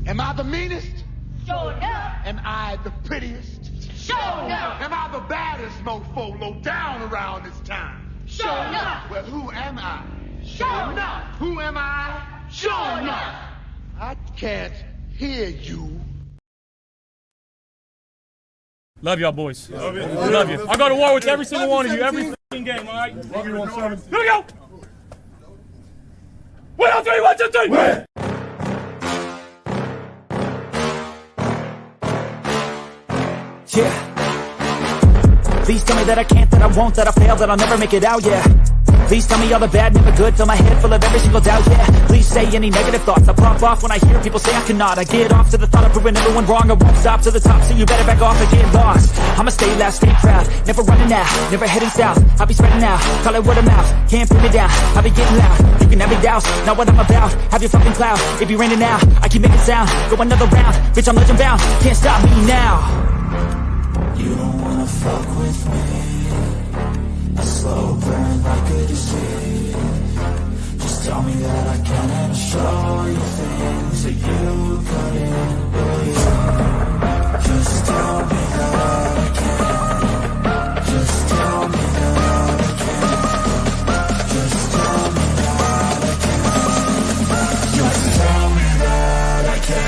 Am I the meanest? Sure enough. Am I the prettiest? Sure enough. Am I the baddest mofo low down around this town? Sure enough. Well, who am I? Sure enough. Who am I? Sure enough. I can't hear you. Love y'all, boys. Love you. Love you. I go to war with every single one of you every fucking game, all right? Here we go. 1, 2, 3, 1, 2, 3. Win. Yeah. Please tell me that I can't, that I won't, that I fail, that I'll never make it out, yeah. Please tell me all the bad, never good, fill my head full of every single doubt, yeah. Please say any negative thoughts, I pop off when I hear people say I cannot. I get off to the thought of proving everyone wrong, I won't stop to the top, so you better back off and get lost. I'ma stay loud, stay proud, never running out, never heading south. I'll be spreading out, call it word of mouth, can't put me down, I'll be getting loud. You can have me douse, not what I'm about, have your fucking cloud, it be raining now, I keep making sound, go another round, bitch I'm legend bound, can't stop me now. You don't wanna fuck with me, a slow burn like a disease. Just tell me that I can and I'll show you things that you couldn't believe. Just tell me that I can. Just tell me that I can. Just tell me that I can. Just tell me that I can.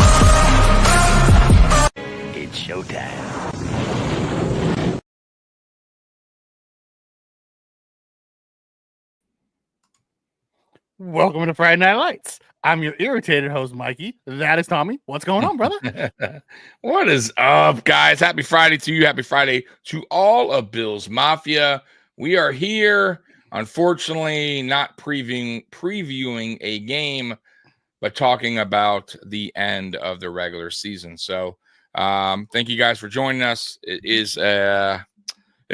It's showtime. Welcome to Friday Night Lights. I'm your irritated host, Mikey. That is Tommy. What's going on, brother? What is up, guys? Happy Friday to you. Happy Friday to all of Bill's Mafia. We are here, unfortunately, not previewing a game, but talking about the end of the regular season. So thank you guys for joining us. It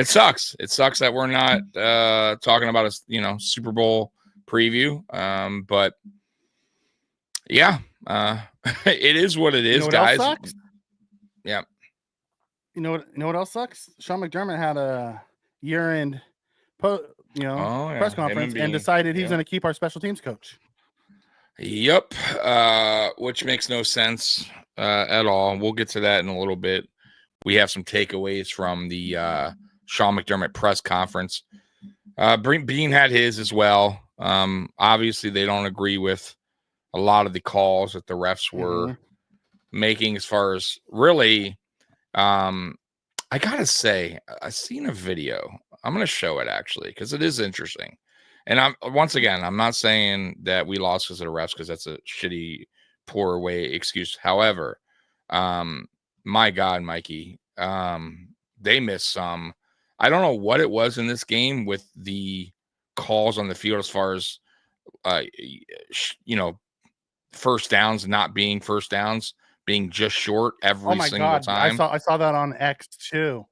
sucks. It sucks that we're not talking about a Super Bowl preview, but yeah, it is what it is, what guys. Else sucks? Yeah. You know what else sucks? Sean McDermott had a year-end press conference and decided he's going to keep our special teams coach. Yep, which makes no sense at all. We'll get to that in a little bit. We have some takeaways from the Sean McDermott press conference. Bean had his as well. Obviously, they don't agree with a lot of the calls that the refs were making as far as really. I gotta say, I've seen a video. I'm gonna show it actually because it is interesting. And I'm not saying that we lost because of the refs because that's a shitty, poor way excuse. However, my God, Mikey, they missed some. I don't know what it was in this game with the calls on the field as far as, first downs not being first downs, being just short every single time. I saw that on X too.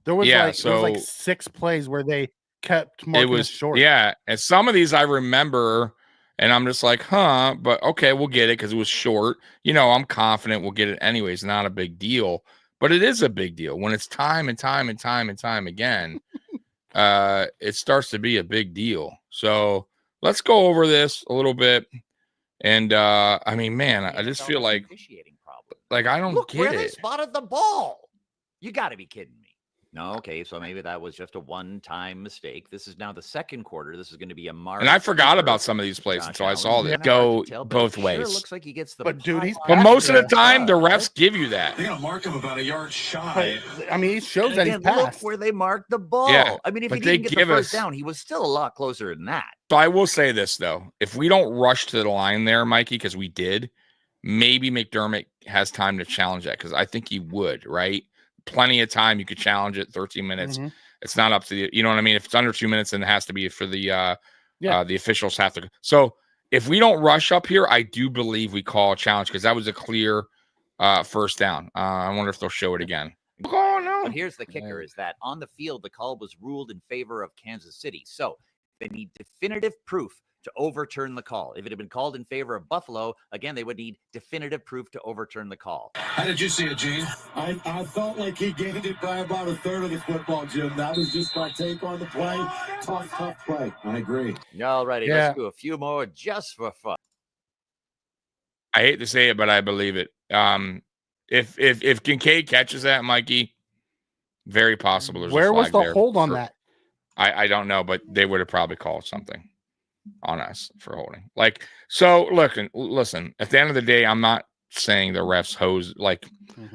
There was like 6 plays where they kept marking it short. Yeah, and some of these I remember, and I'm just like, but okay, we'll get it because it was short. I'm confident we'll get it anyways. Not a big deal. But it is a big deal when it's time and time and time and time again. It starts to be a big deal. So let's go over this a little bit. And I just feel like I don't Look get where it. they spotted the ball. You got to be kidding me. No, okay, so maybe that was just a one-time mistake. This is now the second quarter. This is going to be a mark. And I forgot about some of these plays until I saw that. Go both ways. It looks like he gets the. But dude, but most of the time, the refs give you that. They're going to mark him about a yard shy. I mean, he shows that he's passed. Look where they marked the ball. Yeah, I mean, if he didn't get the first down, he was still a lot closer than that. So I will say this, though. If we don't rush to the line there, Mikey, because we did, maybe McDermott has time to challenge that because I think he would, right? Plenty of time. You could challenge it 13 minutes. It's not up to you. You know what I mean? If it's under 2 minutes, then it has to be for the officials have to. So if we don't rush up here, I do believe we call a challenge because that was a clear first down. I wonder if they'll show it again. Oh, no. But here's the kicker is that on the field, the call was ruled in favor of Kansas City. So they need definitive proof to overturn the call. If it had been called in favor of Buffalo, again, they would need definitive proof to overturn the call. How did you see it, Gene? I felt like he gained it by about a third of the football, Jim. That was just my take on the play. Tough play. I agree. All righty, let's do a few more just for fun. I hate to say it, but I believe it. If Kincaid catches that, Mikey, very possible there's Where a flag was the there hold on that? I don't know, but they would have probably called something on us for holding. Like, so listen, at the end of the day, I'm not saying the refs hose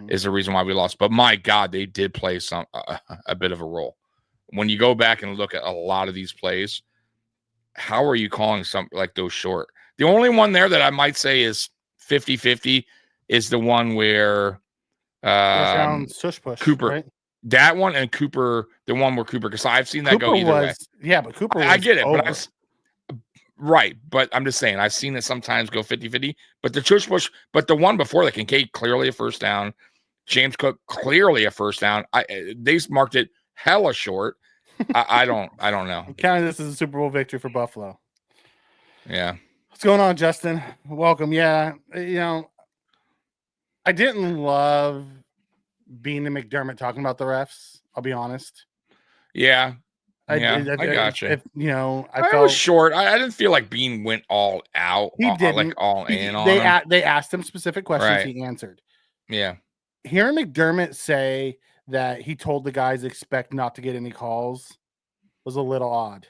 is the reason why we lost, but my God, they did play a bit of a role. When you go back and look at a lot of these plays, how are you calling something like those short? The only one there that I might say is 50-50 is the one where Sush push, Cooper, right? that one, and Cooper, the one where Cooper, because I've seen that go either way. Yeah, but Cooper was I get it, over. but right, but I'm just saying I've seen it sometimes go 50-50. But the tush push, but the one before the Kincaid, clearly a first down. James Cook, clearly a first down. They marked it hella short. I don't know. Counting this as a Super Bowl victory for Buffalo. Yeah. What's going on, Justin? Welcome. Yeah, I didn't love Bean and McDermott talking about the refs. I'll be honest. Yeah. I got you. I felt was short. I didn't feel like Bean went all out. He didn't. Like all in on him. They asked him specific questions. Right. He answered. Yeah. Hearing McDermott say that he told the guys expect not to get any calls was a little odd.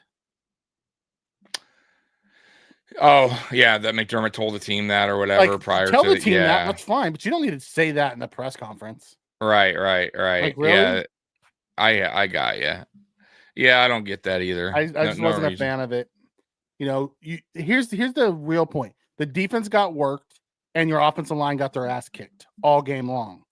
Oh, yeah, that McDermott told the team that or whatever prior to tell the team that. That's fine, but you don't need to say that in the press conference. Right. Like, really? Yeah, I got you. Yeah, I don't get that either. I just wasn't a fan of it. Here's the real point. The defense got worked, and your offensive line got their ass kicked all game long.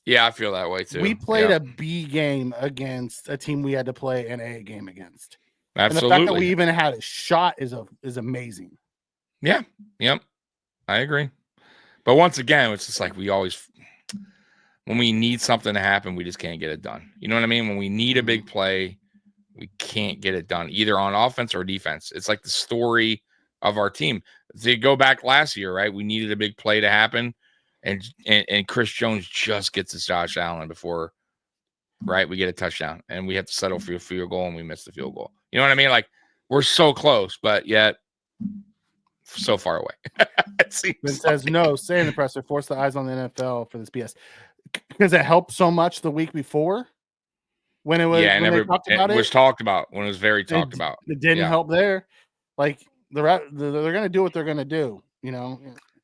Yeah, I feel that way too. We played a B game against a team we had to play an A game against. Absolutely. And the fact that we even had a shot is amazing. Yeah. Yep. I agree. But once again, it's just like when we need something to happen, we just can't get it done. You know what I mean? When we need a big play, we can't get it done either on offense or defense. It's like the story of our team. To go back last year, right? We needed a big play to happen. And Chris Jones just gets to Josh Allen before, right? We get a touchdown and we have to settle for a field goal and we miss the field goal. You know what I mean? Like, we're so close, but yet so far away. It says no, say in the presser, force the eyes on the NFL for this BS. Because it helped so much the week before when it was it was talked about when it was very talked about. It didn't help there. Like they're gonna do what they're gonna do,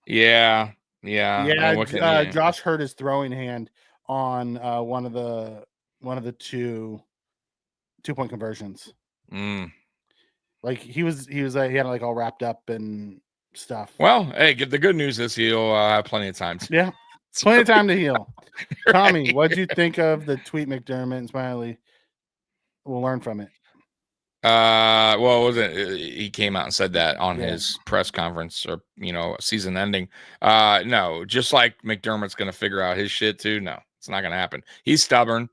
Yeah. Josh hurt his throwing hand on one of the 2-point conversions. Like he had like all wrapped up and stuff. Well, hey, the good news is he'll have plenty of time. Yeah, plenty of time to heal. Tommy, what'd you think of the tweet McDermott and Smiley? We'll learn from it. Well, was it? He came out and said that on his press conference, or season ending. No, just like McDermott's going to figure out his shit too. No, it's not going to happen. He's stubborn.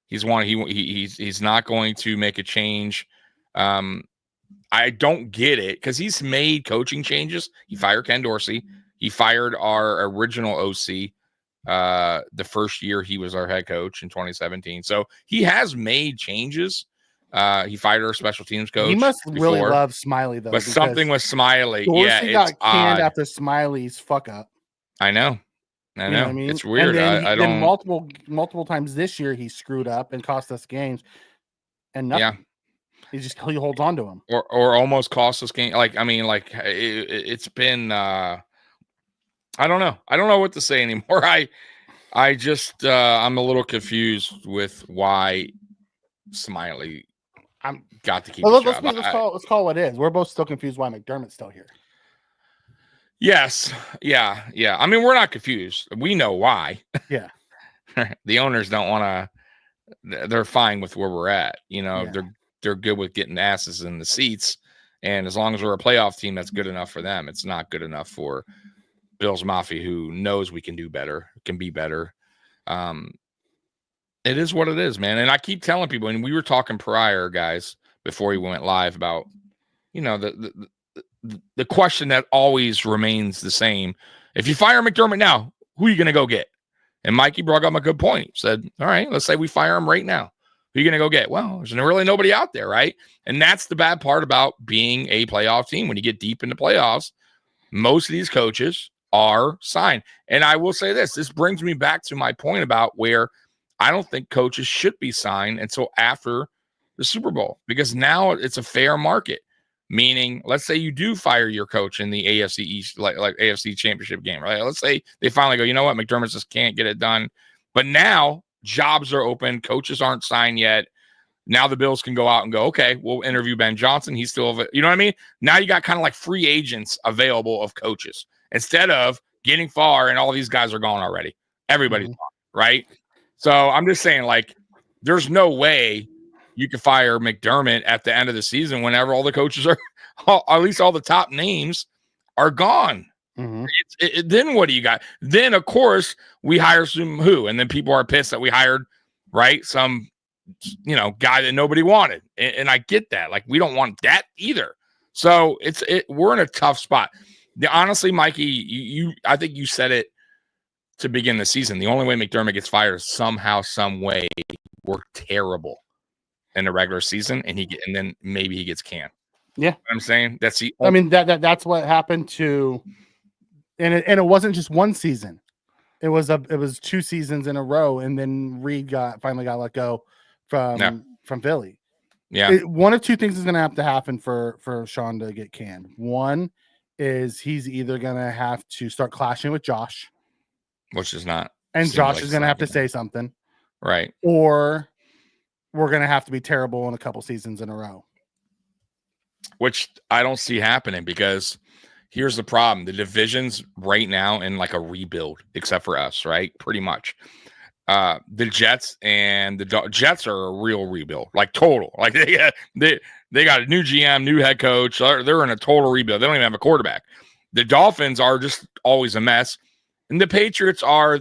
He's not going to make a change. I don't get it because he's made coaching changes. He fired Ken Dorsey. He fired our original OC the first year he was our head coach in 2017. So he has made changes. He fired our special teams coach. He must really love Smiley though. But something with Smiley, Dorsey got canned after Smiley's fuck up. I know. You know what I mean? It's weird. I don't. Multiple times this year he screwed up and cost us games, and nothing. Yeah. He holds on to him, or almost cost us game. It's been. I don't know. I don't know what to say anymore. I just I'm a little confused with why Smiley got to keep. Well, let's call what it is. We're both still confused why McDermott's still here. Yes. Yeah. I mean, we're not confused. We know why. Yeah. The owners don't want to. They're fine with where we're at. They're good with getting asses in the seats, and as long as we're a playoff team, that's good enough for them. It's not good enough for Bills Mafia, who knows we can do better, can be better. It is what it is, man. And I keep telling people, and we were talking prior, guys, before we went live about, the question that always remains the same. If you fire McDermott now, who are you going to go get? And Mikey brought up a good point. He said, all right, let's say we fire him right now. Who are you going to go get? Well, there's really nobody out there, right? And that's the bad part about being a playoff team. When you get deep into playoffs, most of these coaches are signed. And I will say this brings me back to my point about where I don't think coaches should be signed until after the Super Bowl, because now it's a fair market. Meaning, let's say you do fire your coach in the AFC East, like AFC Championship game, right? Let's say they finally go, you know what, McDermott just can't get it done. But now jobs are open, coaches aren't signed yet. Now the Bills can go out and go, okay, we'll interview Ben Johnson. He's still, you know what I mean? Now you got kind of like free agents available of coaches instead of getting far and all these guys are gone already. Everybody's gone, right? So I'm just saying, like, there's no way you can fire McDermott at the end of the season whenever all the coaches are, at least all the top names are gone. Then what do you got? Then, of course, we hire some who, and then people are pissed that we hired, right, some, guy that nobody wanted. And I get that. Like, we don't want that either. So we're in a tough spot. Honestly, Mikey, I think you said it to begin the season. The only way McDermott gets fired is somehow, some way, we're terrible in the regular season, and then maybe he gets canned. Yeah, you know what I'm saying that's the. I mean that's what happened to, and it wasn't just one season. It was 2 seasons in a row, and then Reed finally got let go from Philly. Yeah, one of two things is going to have to happen for Sean to get canned. One is he's either going to have to start clashing with Josh, which is not, and Josh is going to have to say something, right? Or we're going to have to be terrible in a couple seasons in a row. Which I don't see happening, because here's the problem. The division's right now in like a rebuild, except for us, right? Pretty much. The Jets and the Jets are a real rebuild, like total. Like they got a new GM, new head coach. They're in a total rebuild. They don't even have a quarterback. The Dolphins are just always a mess. And the Patriots are,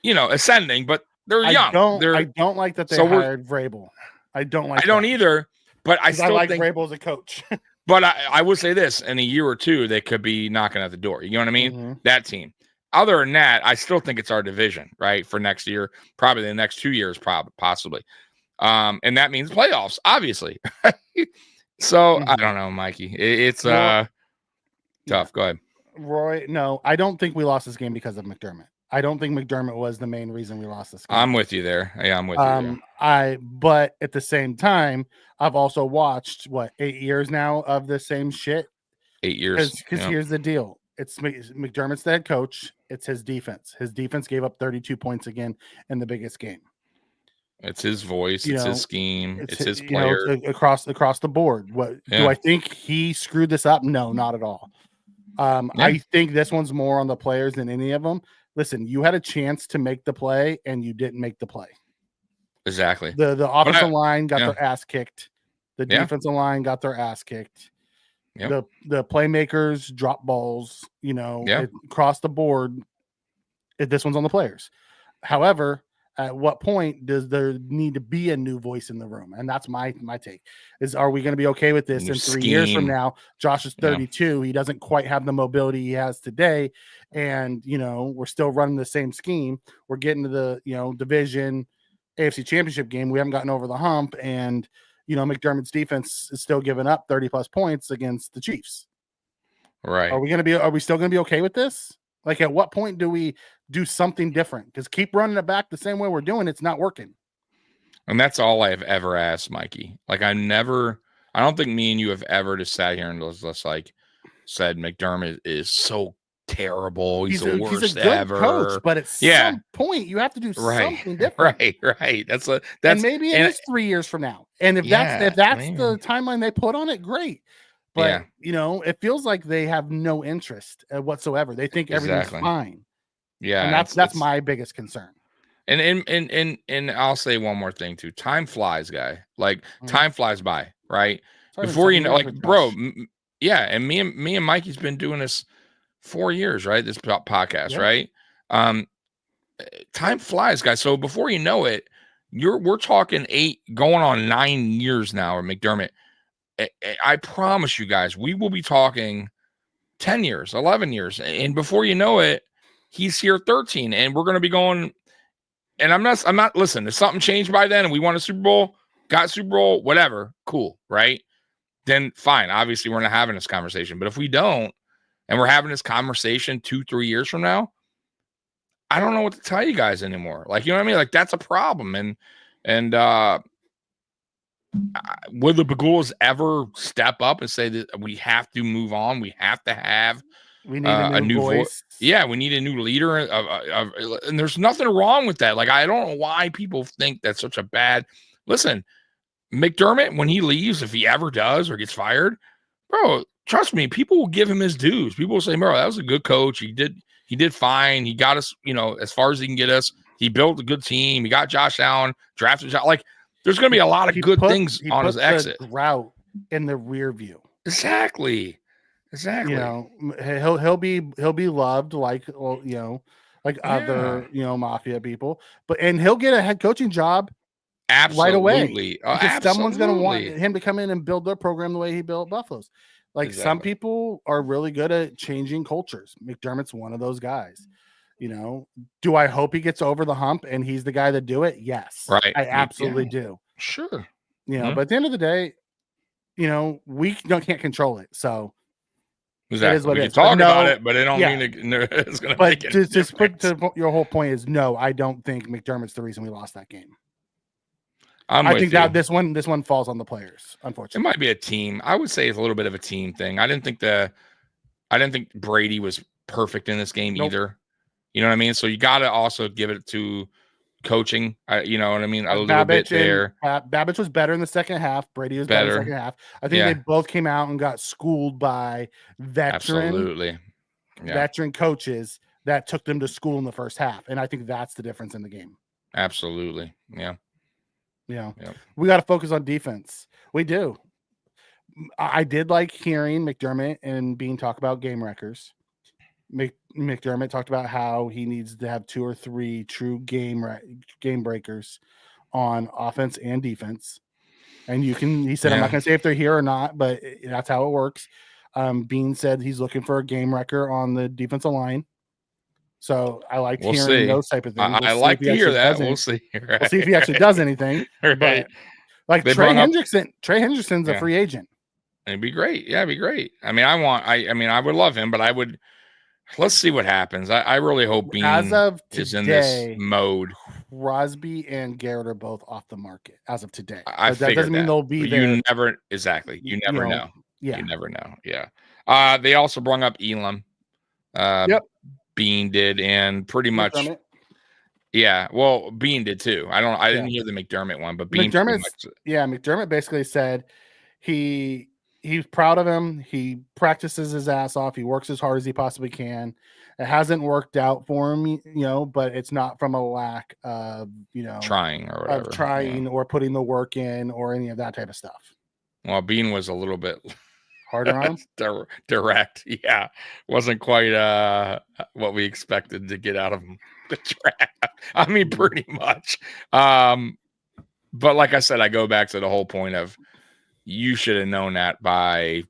ascending, but they're young. I don't like that they hired Vrabel. I don't either, but I still like think Vrabel as a coach. But I would say this, in a year or two, they could be knocking at the door. You know what I mean? That team. Other than that, I still think it's our division, right? For next year, probably the next 2 years, possibly. And that means playoffs, obviously. So I don't know, Mikey. It's tough. Go ahead. Roy, no, I don't think we lost this game because of McDermott. I don't think McDermott was the main reason we lost this game. I'm with you there. Yeah, I'm with you there. But at the same time, I've also watched 8 years now of the same shit. 8 years. Because here's the deal. It's McDermott's the head coach. It's his defense. His defense gave up 32 points again in the biggest game. It's his voice. It's his scheme. It's his player. Across the board. Do I think he screwed this up? No, not at all. I think this one's more on the players than any of them. Listen, you had a chance to make the play and you didn't make the play. Exactly. The offensive line got their ass kicked. The defensive line got their ass kicked. The playmakers drop balls, across the board. This one's on the players. However, at what point does there need to be a new voice in the room? And that's my take. Are we going to be okay with this in 3 years from now? Josh is 32. He doesn't quite have the mobility he has today. And, we're still running the same scheme. We're getting to the, division AFC Championship game. We haven't gotten over the hump. And, McDermott's defense is still giving up 30+ points against the Chiefs. Right. Are we still going to be okay with this? Like, at what point do we do something different? Because keep running it back the same way we're doing, it's not working. And that's all I've ever asked, Mikey. Like, I don't think me and you have ever just sat here and just like said McDermott is so terrible. He's the worst he's a good ever. Coach, but at some point you have to do something different. Right. That's and maybe it is 3 years from now. And if that's the timeline they put on it, great. But it feels like they have no interest whatsoever. They think everything's fine. Yeah, and that's my biggest concern. And I'll say one more thing too. Time flies, guy. Like time flies by, right? Before you know, like, bro, and me and Mikey's been doing this 4 years, right? This podcast, right? Time flies, guys. So before you know it, we're talking 8 going on 9 years now, or McDermott. I promise you guys, we will be talking 10 years, 11 years. And before you know it, he's here 13. And we're going to be going. And I'm not, listen, if something changed by then and we won a Super Bowl, got Super Bowl, whatever, cool, right? Then fine. Obviously, we're not having this conversation. But if we don't, and we're having this conversation 2-3 years from now, I don't know what to tell you guys anymore. Like, you know what I mean? Like, that's a problem. And will the Bagulas ever step up and say that we have to move on? We have to have we need a new voice. Yeah, we need a new leader. And there's nothing wrong with that. Like, I don't know why people think that's such a bad. Listen, McDermott, when he leaves, if he ever does or gets fired, bro, trust me, people will give him his dues. People will say, bro, that was a good coach. He did fine. He got us, as far as he can get us. He built a good team. He got Josh Allen, drafted Josh. Like, there's going to be a lot of good things on his exit. Route in the rear view. Exactly. He'll be loved like other Mafia people, and he'll get a head coaching job absolutely right away. Because someone's going to want him to come in and build their program the way he built Buffalo's. Like some people are really good at changing cultures. McDermott's one of those guys. Do I hope he gets over the hump and he's the guy to do it? Yes, right. I absolutely do. Sure. But at the end of the day, we can't control it. So exactly. It is what we it can is. talk about it, but it don't mean it's going to make it. Just put to your whole point is no, I don't think McDermott's the reason we lost that game. I think that this one falls on the players, unfortunately. It might be a team. I would say it's a little bit of a team thing. I didn't think Brady was perfect in this game either. You know what I mean? So you got to also give it to coaching. You know what I mean? A little bit there. Babbage was better in the second half. Brady was better in the second half. I think they both came out and got schooled by veteran coaches that took them to school in the first half. And I think that's the difference in the game. Absolutely. Yeah. We got to focus on defense. We do. I did like hearing McDermott and Bean talk about game wreckers. McDermott talked about how he needs to have 2 or 3 true game breakers on offense and defense. And he said, I'm not going to say if they're here or not, but that's how it works. Bean said he's looking for a game wrecker on the defensive line. So I like hearing those type of things. I like to hear that. We'll see. Right. We'll see if he actually does anything. Right. But like Trey Hendrickson's a free agent. It'd be great. Yeah, it'd be great. I mean, I would love him, but let's see what happens. I really hope Bean is in this mode. Crosby and Garrett are both off the market as of today. That doesn't mean they'll be there. You never know. Yeah. You never know. Yeah. They also brought up Elam. Bean did, and pretty much. Yeah. Well, Bean did too. I didn't hear the McDermott one, but Bean. McDermott basically said he's proud of him. He practices his ass off. He works as hard as he possibly can. It hasn't worked out for him, but it's not from a lack of, trying or whatever. Or putting the work in or any of that type of stuff. Well, Bean was a little bit harder on him. Direct. Yeah. Wasn't quite what we expected to get out of him. The draft. I mean, pretty much. But like I said, I go back to the whole point of you should have known that by,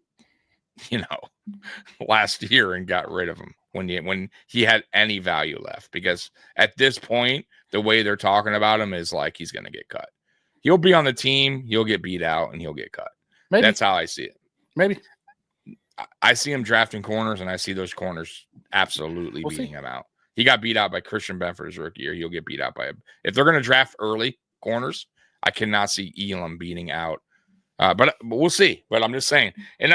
last year and got rid of him when he had any value left. Because at this point, the way they're talking about him is like he's going to get cut. He'll be on the team, he'll get beat out, and he'll get cut. Maybe. That's how I see it. Maybe. I see him drafting corners, and I see those corners absolutely beating him out. He got beat out by Christian Benford his rookie year. He'll get beat out by him. If they're going to draft early corners, I cannot see Elam beating out. But we'll see. But I'm just saying. And,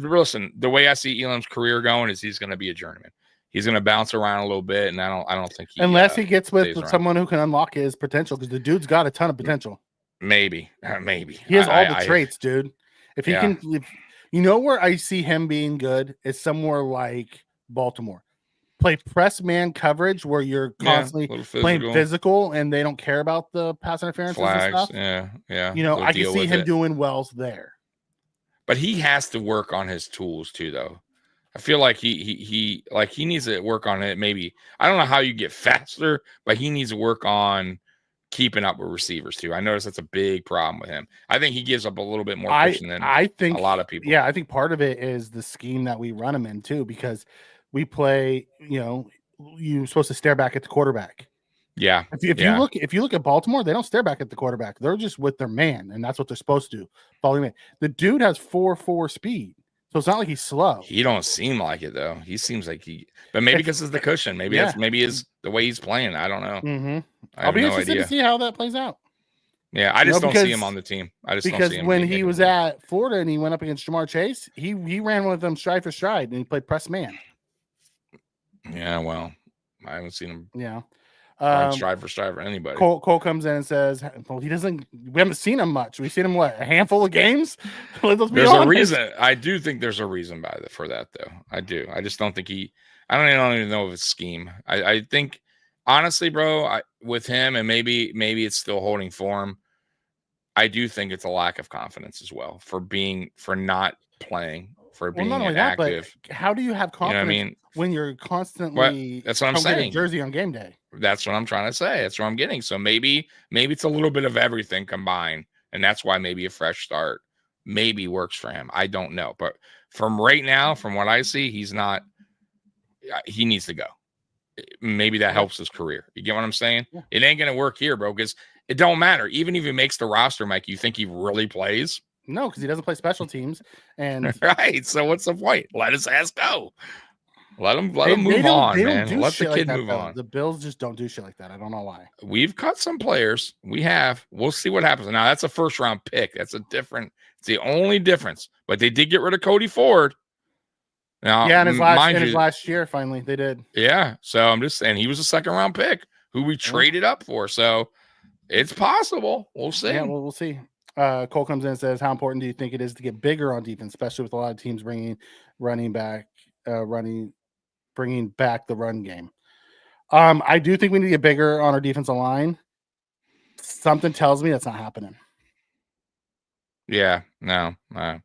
listen, the way I see Elam's career going is he's going to be a journeyman. He's going to bounce around a little bit, and I don't think unless he gets with someone who can unlock his potential, because the dude's got a ton of potential. Maybe. He has all the traits, dude. If he can, where I see him being good is somewhere like Baltimore. Play press man coverage where you're constantly playing physical and they don't care about the pass interference and stuff. Yeah. I can see him doing well there. But he has to work on his tools too, though. I feel like he needs to work on it. Maybe I don't know how you get faster, but he needs to work on keeping up with receivers too. I notice that's a big problem with him. I think he gives up a little bit more pushing than a lot of people. Yeah, I think part of it is the scheme that we run him in too, because we play, you're supposed to stare back at the quarterback. Yeah. If you look at Baltimore, they don't stare back at the quarterback. They're just with their man, and that's what they're supposed to do. Following in. The dude has 4.4 speed. So it's not like he's slow. He don't seem like it though. He seems like but maybe because it's the cushion. Maybe it's the way he's playing. I don't know. Mm-hmm. I'll be interested to see how that plays out. Yeah, I just don't see him on the team. I just don't see him when he was at Florida and he went up against Jamar Chase, he ran with them stride for stride and he played press man. Yeah, well, I haven't seen him. Yeah. Stride for stride for anybody. Cole comes in and says, "Well, we haven't seen him much. We've seen him a handful of games." There's a reason. I do think there's a reason for that, though. I do. I just don't think I don't even know if it's scheme. I think honestly, bro, with him, and maybe it's still holding form. I do think it's a lack of confidence as well for not playing, for being inactive. But how do you have confidence when you're constantly that's what I'm saying. Jersey on game day? That's what I'm trying to say. That's what I'm getting. So maybe it's a little bit of everything combined, and that's why maybe a fresh start maybe works for him. I don't know, but from right now, from what I see, he's not. He needs to go. Maybe that helps his career. You get what I'm saying? Yeah. It ain't gonna work here, bro, because it don't matter. Even if he makes the roster, Mike, you think he really plays? No, because he doesn't play special teams. And right. So what's the point? Let his ass go. Let him move on, man. Let the kid move on. The Bills just don't do shit like that. I don't know why. We've cut some players. We have. We'll see what happens. Now that's a first round pick. It's the only difference. But they did get rid of Cody Ford. Now, in his last year, finally they did. Yeah. So I'm just saying he was a second round pick who we traded up for. So it's possible. We'll see. Yeah, we'll see. Cole comes in and says, "How important do you think it is to get bigger on defense, especially with a lot of teams bringing back the run game?" I do think we need to get bigger on our defensive line. Something tells me that's not happening. Yeah, no.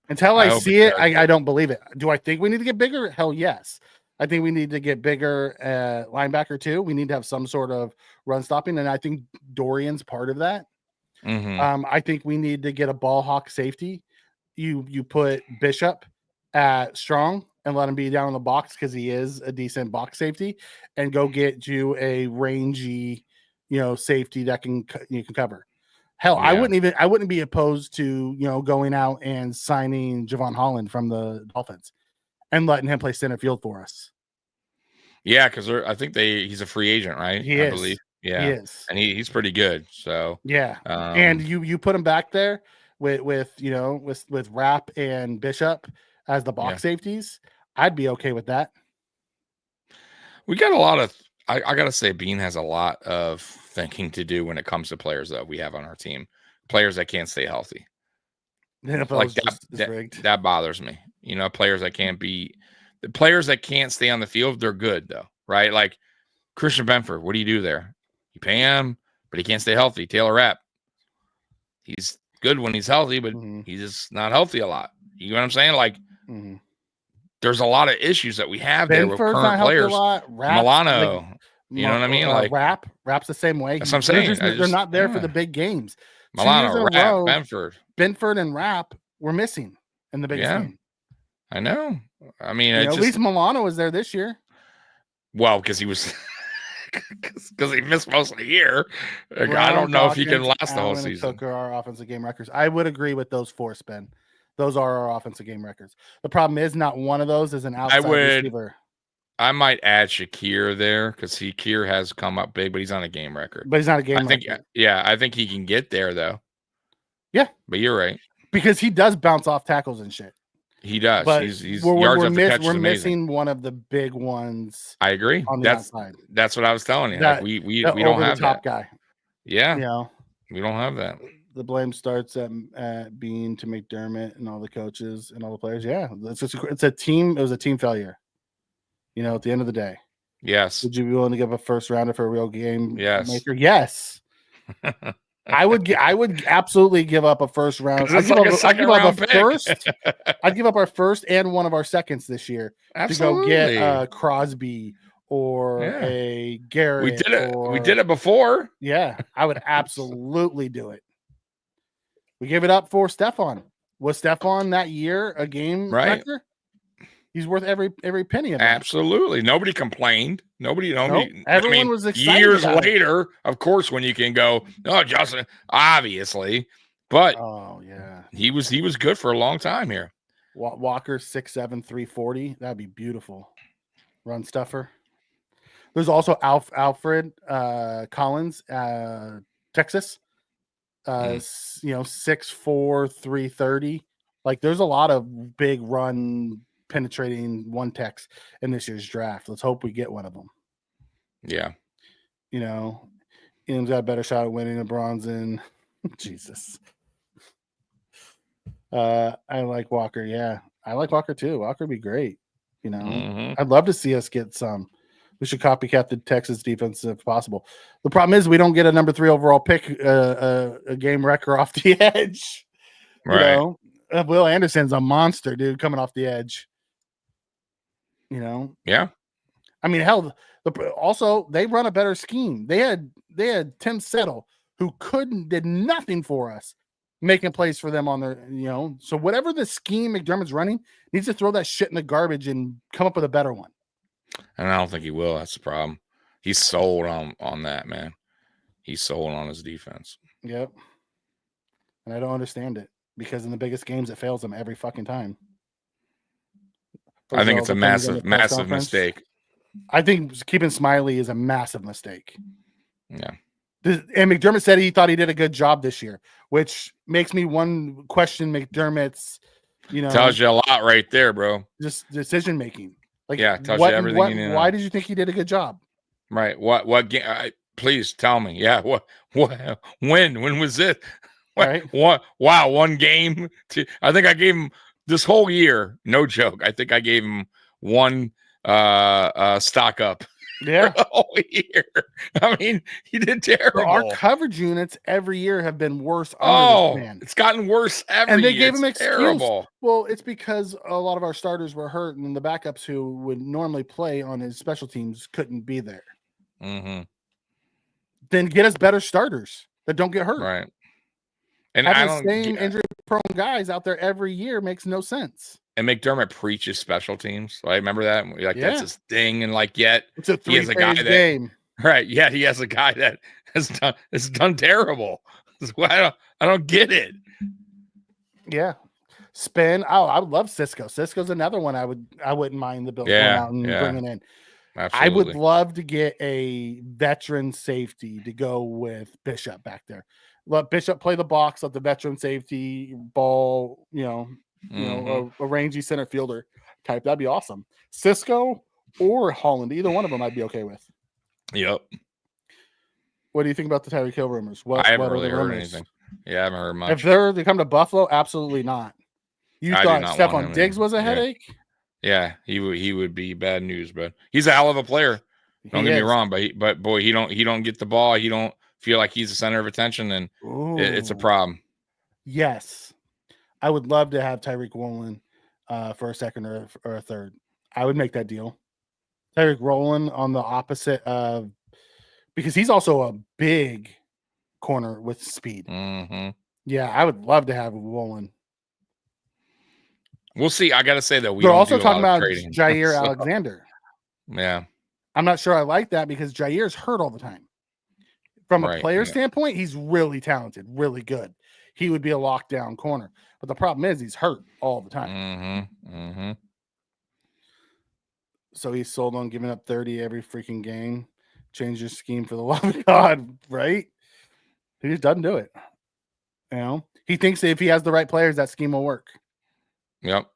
Until I see it, I don't believe it. Do I think we need to get bigger? Hell yes. I think we need to get bigger linebacker too. We need to have some sort of run stopping, and I think Dorian's part of that. Mm-hmm. I think we need to get a ball hawk safety. You put Bishop at strong and let him be down in the box because he is a decent box safety, and go get you a rangy, safety that you can cover. Hell, yeah. I wouldn't be opposed to going out and signing Javon Holland from the Dolphins and letting him play center field for us. Yeah, because I think he's a free agent, right? I believe. Yeah, he is, and he's pretty good. So yeah, and you put him back there with Rapp and Bishop as the box safeties. I'd be okay with that. We got a lot of. I gotta say, Bean has a lot of thinking to do when it comes to players that we have on our team. Players that can't stay healthy. Like that bothers me. Players that can't be the players that can't stay on the field. They're good though, right? Like Christian Benford. What do you do there? You pay him, but he can't stay healthy. Taylor Rapp. He's good when he's healthy, but he's just not healthy a lot. You know what I'm saying? Like. Mm-hmm. There's a lot of issues that we have there with current players. Milano, you know what I mean? Like Rapp's the same way. That's what I'm saying. They're not there for the big games. Milano, Rapp, Benford, and Rapp were missing in the biggest game. I know. I mean, at least Milano was there this year. Well, because he was because he missed most of the year. Like, I don't know if he can last the whole season. Cook are our offensive game records. I would agree with those four, Spin. Those are our offensive game records. The problem is not one of those is an outside receiver. I might add Shakir there because Shakir has come up big, but he's on a game record. But he's not a game record. I think he can get there though. Yeah, but you're right because he does bounce off tackles and shit. He does. But he's yards after catch. We're missing one of the big ones. I agree. On the outside. That's what I was telling you. Like we don't have top that guy. Yeah, we don't have that. The blame starts at Bean to McDermott and all the coaches and all the players. Yeah, it's a team. It was a team failure. At the end of the day. Yes. Would you be willing to give a first rounder for a real game maker? Yes. I would absolutely give up a first round. I'd give up our first and one of our seconds this year to go get a Crosby or a Garrett. We did it before. Yeah, I would absolutely do it. We gave it up for Stephon. Was Stephon that year a game record? He's worth every penny of it. Absolutely. Nobody complained. Nobody. Everyone was excited. Years later, of course, when you can go, Justin, obviously, but oh yeah, he was good for a long time here. Walker 6'7", 340. That'd be beautiful. Run stuffer. There's also Alfred Collins, Texas. 6'4", 330. Like there's a lot of big run penetrating one techs in this year's draft. Let's hope we get one of them. Yeah. Ian's got a better shot at winning the bronze in Jesus. I like Walker. Yeah, I like Walker too. Walker would be great. I'd love to see us get some. We should copycat the Texas defense if possible. The problem is we don't get a number 3 overall pick, a game wrecker off the edge. Right. Will Anderson's a monster, dude, coming off the edge. Yeah. I mean, hell, also they run a better scheme. They had Tim Settle, who did nothing for us, making plays for them on their, So whatever the scheme McDermott's running, needs to throw that shit in the garbage and come up with a better one. And I don't think he will. That's the problem. He's sold on that, man. He's sold on his defense. Yep. And I don't understand it because in the biggest games, it fails them every fucking time. I think it's a massive mistake. I think keeping Smiley is a massive mistake. Yeah. And McDermott said he thought he did a good job this year, which makes me question McDermott's, tells you a lot right there, bro. Just decision making. Like, tells you everything you need. Why did you think he did a good job? Right. What game? Please tell me. Yeah. When was it? Right. Wow. One game. I think I gave him this whole year. No joke. I think I gave him one stock up. Yeah. The whole year. I mean, he did terrible. Our coverage units every year have been worse. It's gotten worse every year. And they gave him excuse. Terrible. Well, it's because a lot of our starters were hurt, and the backups who would normally play on his special teams couldn't be there. Mm-hmm. Then get us better starters that don't get hurt. Right. And having the same injury-prone guys out there every year makes no sense. And McDermott preaches special teams. I remember that. That's his thing. And yet it's a 3-phase game. Right. Yeah. He has a guy that has done terrible. I don't get it. Yeah. Spin. Oh, I would love Cisco. Cisco's another one I wouldn't mind the Bills going out and bringing in. Absolutely. I would love to get a veteran safety to go with Bishop back there. Let Bishop play the box, let the veteran safety ball, a rangy center fielder type. That'd be awesome. Cisco or Holland, either one of them I'd be okay with. Yep. What do you think about the Tyreek Hill rumors? I haven't really heard anything. Yeah, I haven't heard much. If they come to Buffalo, absolutely not. You thought Stephon Diggs was a headache? Yeah, he would be bad news, but he's a hell of a player. Don't get me wrong, but boy, he don't get the ball. He don't feel like he's the center of attention, and it's a problem. Yes, I would love to have Tyreek Woolen for a second or a third. I would make that deal. Tyreek Woolen on the opposite of, because he's also a big corner with speed. Mm-hmm. Yeah, I would love to have Woolen. We'll see. I got to say, though, we're also talking about Jair Alexander. Yeah. I'm not sure I like that because Jair's hurt all the time. From a player standpoint, he's really talented, really good. He would be a lockdown corner. But the problem is he's hurt all the time. Mm-hmm. Mm-hmm. So he's sold on giving up 30 every freaking game. Change your scheme for the love of God, right? He just doesn't do it. He thinks that if he has the right players, that scheme will work. Yep.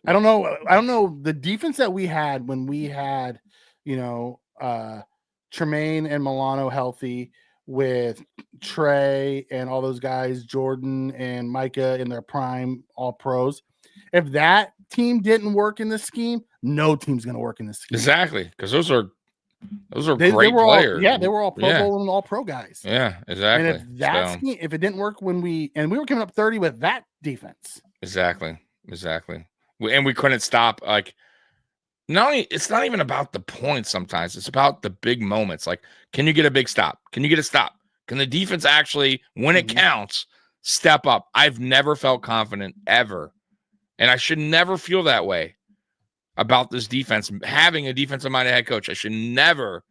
I don't know. The defense that we had when we had, Tremaine and Milano healthy with Trey and all those guys, Jordan and Micah in their prime, all pros. If that team didn't work in this scheme, no team's going to work in this scheme. Exactly. Because those are great players. They were all Pro Bowl and all pro guys. Yeah, exactly. And if that scheme, if it didn't work when we were coming up 30 with that defense. Exactly. And we couldn't stop. It's not even about the points sometimes. It's about the big moments. Like, can you get a big stop? Can you get a stop? Can the defense actually, when it counts, step up? I've never felt confident ever. And I should never feel that way about this defense. Having a defensive-minded head coach, I should never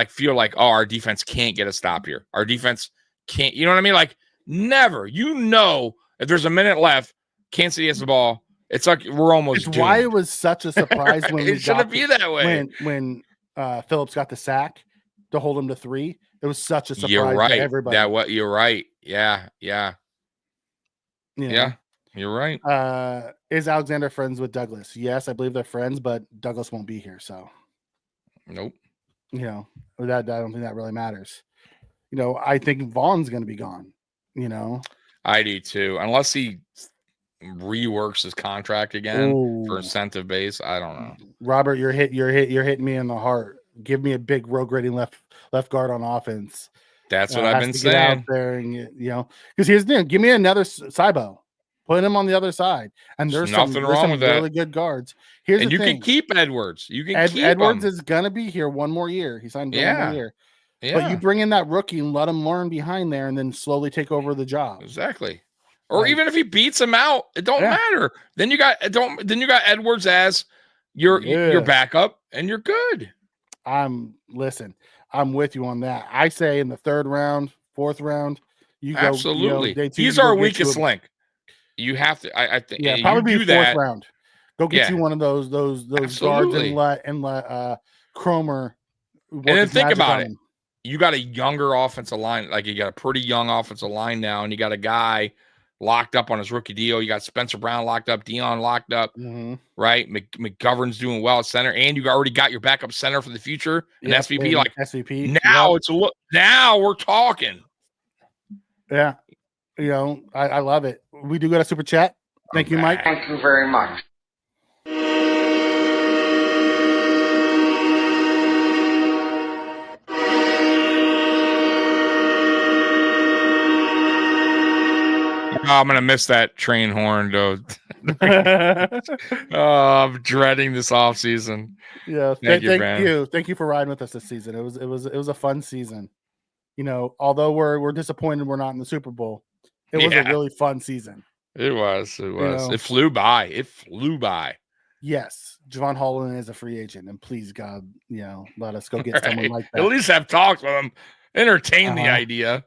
feel like, oh, our defense can't get a stop here. Our defense can't, you know what I mean? Like, never. If there's a minute left, Kansas City has the ball, It's like we're almost. It's doomed. why it was such a surprise when it shouldn't be that way. When Phillips got the sack to hold him to 3. It was such a surprise You're right. to everybody. You're right. Yeah. You know? Yeah. You're right. Is Alexander friends with Douglas? Yes, I believe they're friends, but Douglas won't be here, so nope. You know, that I don't think that really matters. You know, I think Vaughn's going to be gone. You know, I do too, unless he reworks his contract again for incentive base. I don't know. Robert, you're hitting me in the heart. Give me a big road grading left guard on offense. That's what I've been saying. Get out there and because here's the thing. Give me another Cybo. Put him on the other side, and there's nothing wrong with really that. good guards. Here's the you thing. Can keep Edwards. You can keep Edwards him. is gonna be here one more year. He signed for one more year. Yeah. But you bring in that rookie and let him learn behind there, and then slowly take over the job. Exactly. Or even if he beats him out, it don't matter. Then you got Edwards as your backup, and you're good. Listen. I'm with you on that. I say in the 3rd round, 4th round, you go. Absolutely. He's our weakest link. You have to. I think. Yeah, probably be 4th round. Go get you one of those guards and let Cromer. And then think about it. You got a younger offensive line. Like you got a pretty young offensive line now, and you got a guy locked up on his rookie deal. You got Spencer Brown locked up, Dion locked up, right? McGovern's doing well at center, and you already got your backup center for the future. And SVP, like SVP. Now it's a look. Now we're talking. Yeah, I love it. We do got a super chat. Thank you, Mike. Thank you very much. I'm gonna miss that train horn, though. I'm dreading this off season. Yeah, thank you for riding with us this season. It was a fun season. Although we're disappointed we're not in the Super Bowl, it was a really fun season. It was. It flew by. Yes, Javon Holland is a free agent, and please God, let us go get someone like that. At least have talks with him, entertain the idea.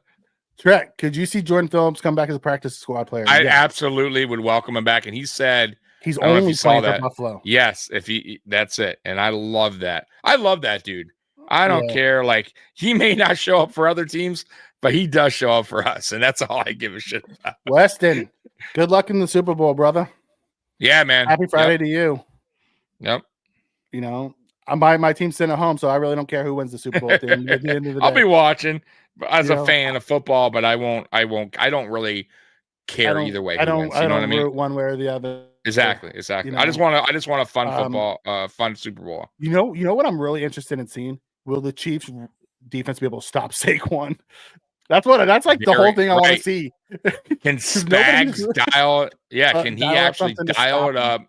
Correct. Could you see Jordan Phillips come back as a practice squad player? I absolutely would welcome him back. And he said he's only playing for Buffalo. Yes, that's it. And I love that. I love that dude. I don't care. Like he may not show up for other teams, but he does show up for us, and that's all I give a shit about. Weston, good luck in the Super Bowl, brother. Yeah, man. Happy Friday to you. Yep. I'm by my team sitting at home, so I really don't care who wins the Super Bowl. At the end of the day. I'll be watching as a fan of football, but I don't really care either way. I don't root one way or the other. Exactly. I just want a fun football, fun Super Bowl. You know what I'm really interested in seeing? Will the Chiefs defense be able to stop Saquon? That's like the whole thing I want to see. Can Spags dial? Yeah, can he actually dial it up?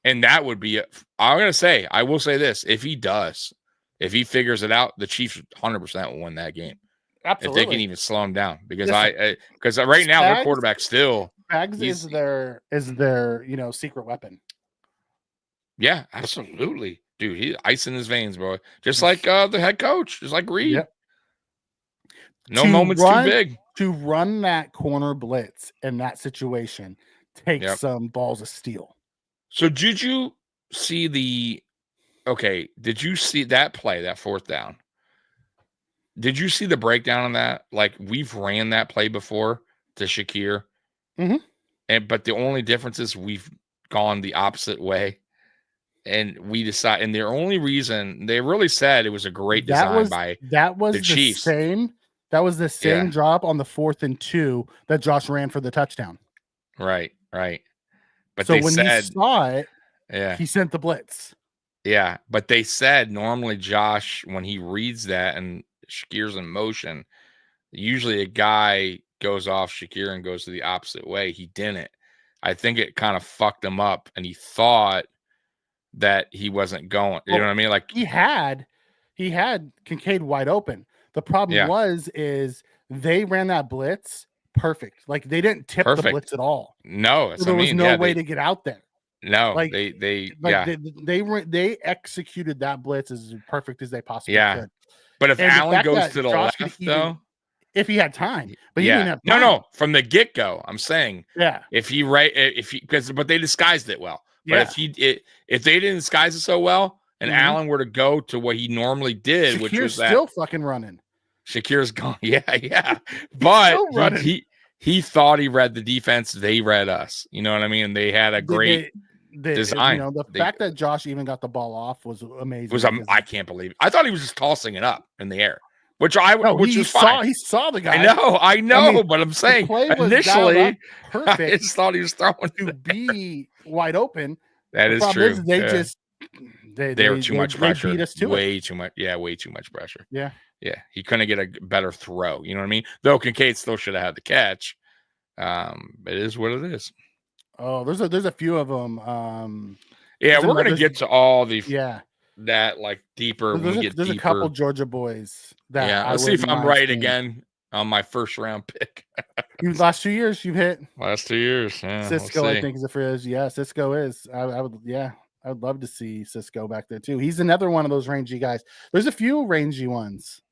And that would be it. I will say this: if he figures it out, the Chiefs 100% will win that game. Absolutely. If they can even slow him down, because right now their quarterback still Spags is their secret weapon. Yeah, absolutely, dude. He's ice in his veins, bro. Just like the head coach, just like Reed. Yep. No moment's too big to run that corner blitz in that situation. Takes some balls of steel. So did you see did you see that play, that 4th down? Did you see the breakdown on that? Like we've ran that play before to Shakir. But the only difference is we've gone the opposite way. And we decide, and their only reason they really said it was a great design by the Chiefs. That was the same drop on the 4th and 2 that Josh ran for the touchdown. Right. But so when he saw it, he sent the blitz. Yeah, but they said normally Josh, when he reads that and Shakir's in motion, usually a guy goes off Shakir and goes to the opposite way. He didn't. I think it kind of fucked him up, and he thought that he wasn't going. You know what I mean? Like he had Kincaid wide open. The problem is they ran that blitz perfect. Like they didn't tip the blitz at all. No, so there was no way to get out there. No, like they executed that blitz as perfect as they possibly could. But if Allen goes to the left, though, if he had time, but he didn't have time. No, from the get go. I'm saying, yeah, but they disguised it well. But if they didn't disguise it so well, and Allen were to go to what he normally did, Shakir's which was still fucking running. Shakir's gone. Yeah. But he thought he read the defense. They read us. You know what I mean? They had a great design. The fact that Josh even got the ball off was amazing. I can't believe it. I thought he was just tossing it up in the air, which was fine. He saw the guy. I know, but I'm saying initially, perfect. I just thought he was throwing to be wide open. That is true. They were too much pressure. Beat us to way too much. Yeah, way too much pressure. Yeah. Yeah, he couldn't get a better throw. You know what I mean? Though Kincaid still should have had the catch. It is what it is. Oh, there's a few of them. We're gonna get to all the that like deeper. There's a couple Georgia boys that let's see if I'm right again on my first round pick. Last 2 years you've hit. Last 2 years. Yeah, Cisco, I think, is a phrase. Yeah, Cisco is. I would love to see Cisco back there too. He's another one of those rangy guys. There's a few rangy ones.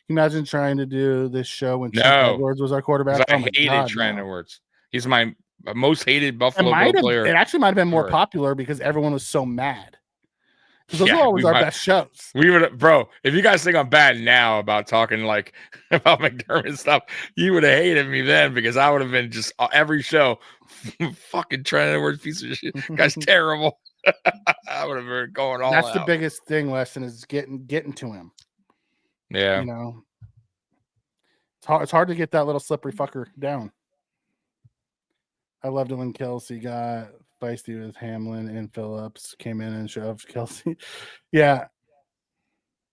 Can you imagine trying to do this show when Chief Edwards was our quarterback? I hated Trent Edwards. He's my most hated Buffalo player. It actually might have been more popular because everyone was so mad. Because those were always our best shows. We would, bro. If you guys think I'm bad now about talking like about McDermott and stuff, you would have hated me then because I would have been just every show, fucking Trent Edwards piece of shit. Guy's terrible. I would have been going all That's out. The biggest thing, Weston, is getting to him. Yeah. You know, it's hard to get that little slippery fucker down. I loved it when Kelsey got feisty with Hamlin and Phillips came in and shoved Kelsey. Yeah.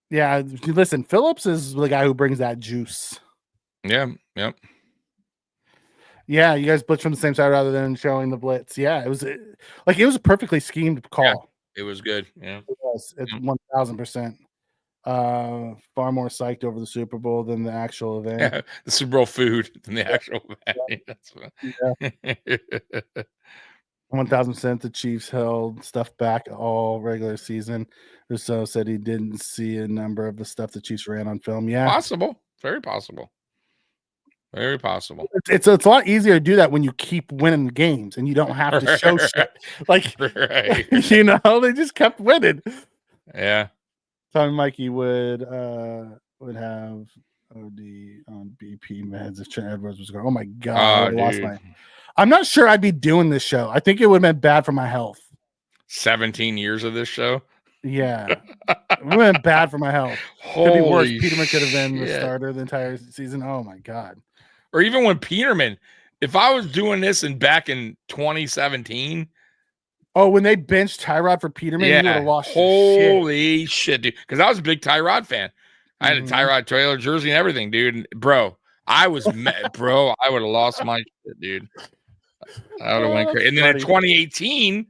Listen, Phillips is the guy who brings that juice. Yeah. Yep. Yeah, you guys blitz from the same side rather than showing the blitz. Yeah, it was a perfectly schemed call. Yeah, it was good. Yeah, it was. It's 1,000%. Far more psyched over the Super Bowl than the actual event. Yeah, the Super Bowl food than the actual event. Yeah. 1,000%. The Chiefs held stuff back all regular season. Rousseau said he didn't see a number of the stuff the Chiefs ran on film. Yeah, possible. Very possible. Very possible. It's a lot easier to do that when you keep winning games and you don't have to show shit. Like, you know, they just kept winning. Yeah. Tommy Mikey would have OD on BP meds if Trent Edwards was going. Oh my god, I'm not sure I'd be doing this show. I think it would have been bad for my health. 17 years of this show. Yeah, it would have been bad for my health. Could be worse. Peterman could have been the starter the entire season. Oh my god. Or even when Peterman, if I was doing this back in 2017. Oh, when they benched Tyrod for Peterman, you would have lost. Holy shit, dude! Because I was a big Tyrod fan. I had a Tyrod Taylor jersey and everything, dude. And, bro, I was bro. I would have lost my shit, dude. I would have went crazy. And then in 2018,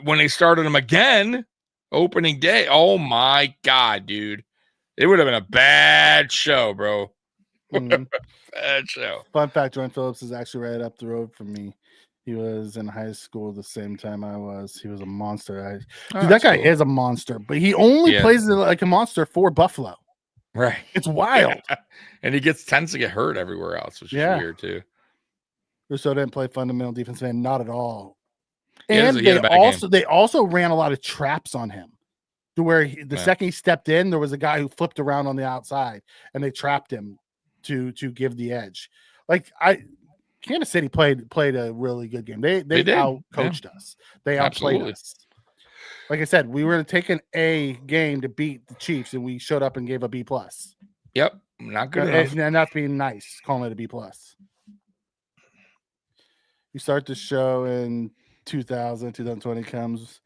when they started him again, opening day. Oh my god, dude! It would have been a bad show, bro. Bad show. Fun fact: Jordan Phillips is actually right up the road from me. He was in high school the same time I was. He was a monster. That guy is a monster, but he only plays like a monster for Buffalo. Right. It's wild. Yeah. And he tends to get hurt everywhere else, which is weird too. Rousseau didn't play fundamental defense, man. Not at all. And they also ran a lot of traps on him. To where the second he stepped in, there was a guy who flipped around on the outside and they trapped him to give the edge. Kansas City played a really good game. They out-coached us. They outplayed us. Like I said, we were going to take an A game to beat the Chiefs, and we showed up and gave a B+. Yep, not good enough. And that's being nice, calling it a B+. You start the show in 2020 comes.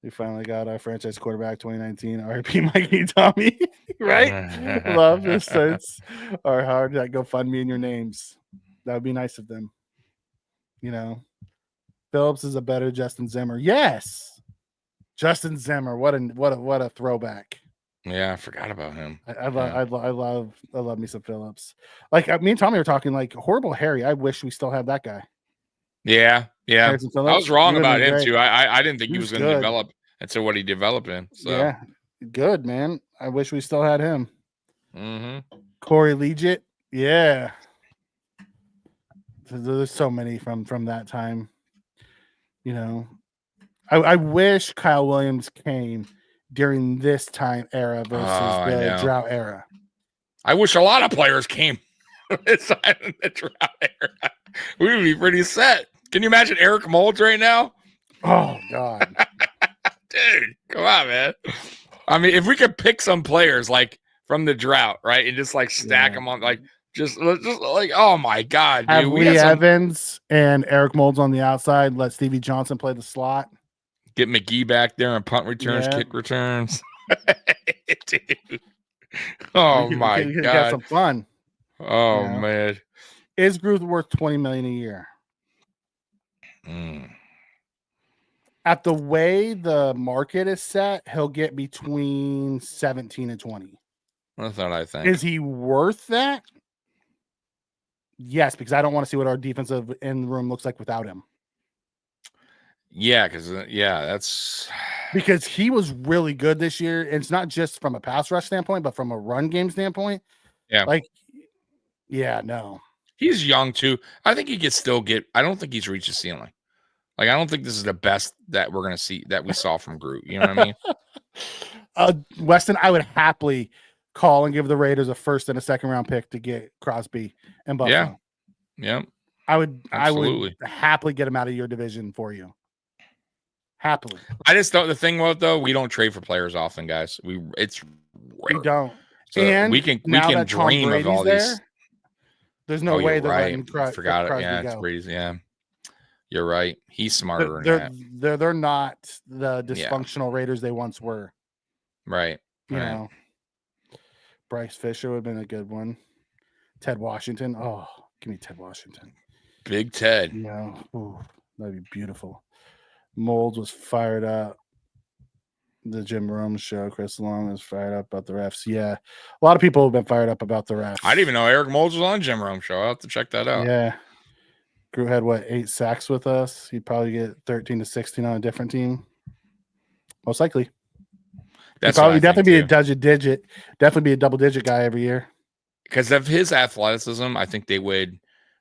We finally got our franchise quarterback 2019, RP Mikey Tommy, right? Love this sense. Our hard that GoFundMe in your names. That would be nice of them. You know, Phillips is a better Justin Zimmer. Yes, Justin Zimmer. What a throwback. Yeah, I forgot about him. I love me some Phillips. Like me and Tommy were talking like Horrible Harry. I wish we still had that guy. Yeah. I was wrong about him too. I didn't think he was going to develop into what he developed in. So yeah, good man. I wish we still had him. Mm-hmm. Corey Legit. Yeah. There's so many from that time. You know, I wish Kyle Williams came during this time era versus the drought era. I wish a lot of players came inside in the drought era. We would be pretty set. Can you imagine Eric Moulds right now? Oh God, dude, come on, man. I mean, if we could pick some players like from the drought, right, and just like stack them on, like just like, oh my God, dude. Have Lee Evans and Eric Moulds on the outside. Let Stevie Johnson play the slot. Get McGee back there and punt returns, kick returns. Dude. Oh my God, have some fun. Oh man, is Groot worth $20 million a year? At the way the market is set, he'll get between 17 and 20. That's what I think. Is he worth that? Yes, because I don't want to see what our defensive end room looks like without him. Yeah, that's because he was really good this year. And it's not just from a pass rush standpoint, but from a run game standpoint. Yeah. No. He's young too. I think he could still get. I don't think he's reached the ceiling. Like, I don't think this is the best that we're gonna see that we saw from Groot. You know what I mean? Weston, I would happily call and give the Raiders a first and a second round pick to get Crosby and Buffalo. Yeah. I would happily get him out of your division for you. Happily. I just thought the thing was, though, we don't trade for players often, guys. It's rare. We don't. So and we can dream of all these. There's no way they're letting forgot it. Yeah, go. It's Brady's. Yeah, you're right. He's smarter than that. They're not the dysfunctional Raiders they once were. Right. You know, Bryce Fisher would have been a good one. Ted Washington. Oh, give me Ted Washington. Big Ted. That'd be beautiful. Moulds was fired up. The Jim Rome show, Chris Long was fired up about the refs. Yeah, a lot of people have been fired up about the refs. I didn't even know Eric Moulds was on Jim Rome show. I'll have to check that out. Yeah, Groot had 8 sacks with us. He'd probably get 13 to 16 on a different team, most likely. That's probably definitely be a double-digit guy every year. Because of his athleticism, I think they would.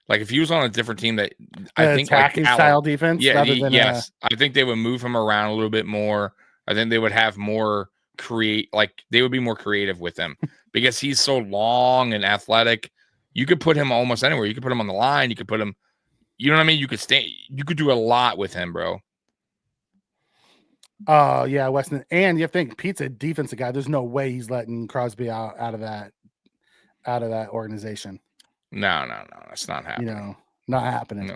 Like, if he was on a different team that I think attacking style defense, yes, I think they would move him around a little bit more. I think they would have more they would be more creative with him because he's so long and athletic. You could put him almost anywhere. You could put him on the line. You could put him, you know what I mean? You could do a lot with him, bro. Yeah, Weston. And you have to think Pete's a defensive guy. There's no way he's letting Crosby out of that organization. No, that's not happening. Not happening. No.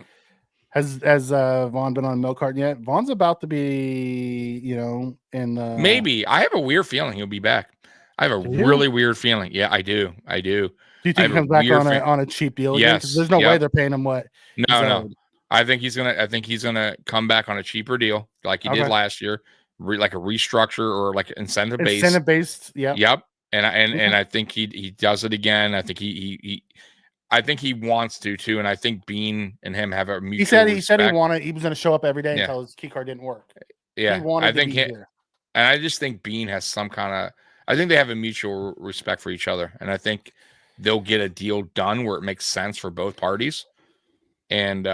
Has Vaughn been on milk carton yet? Vaughn's about to be, in the maybe. I have a weird feeling he'll be back. I have a really weird feeling. Yeah, I do. Do you think he comes back on a cheap deal again? Yes. There's no way they're paying him what? No. I think he's gonna come back on a cheaper deal like he did last year, like a restructure or like incentive based. Yeah. Yep. And I think he does it again. I think I think he wants to too, and I think Bean and him have a mutual. He said he wanted. He was going to show up every day until his key card didn't work. Yeah, he wanted to be here. And I just think Bean has some kind of. I think they have a mutual respect for each other, and I think they'll get a deal done where it makes sense for both parties. And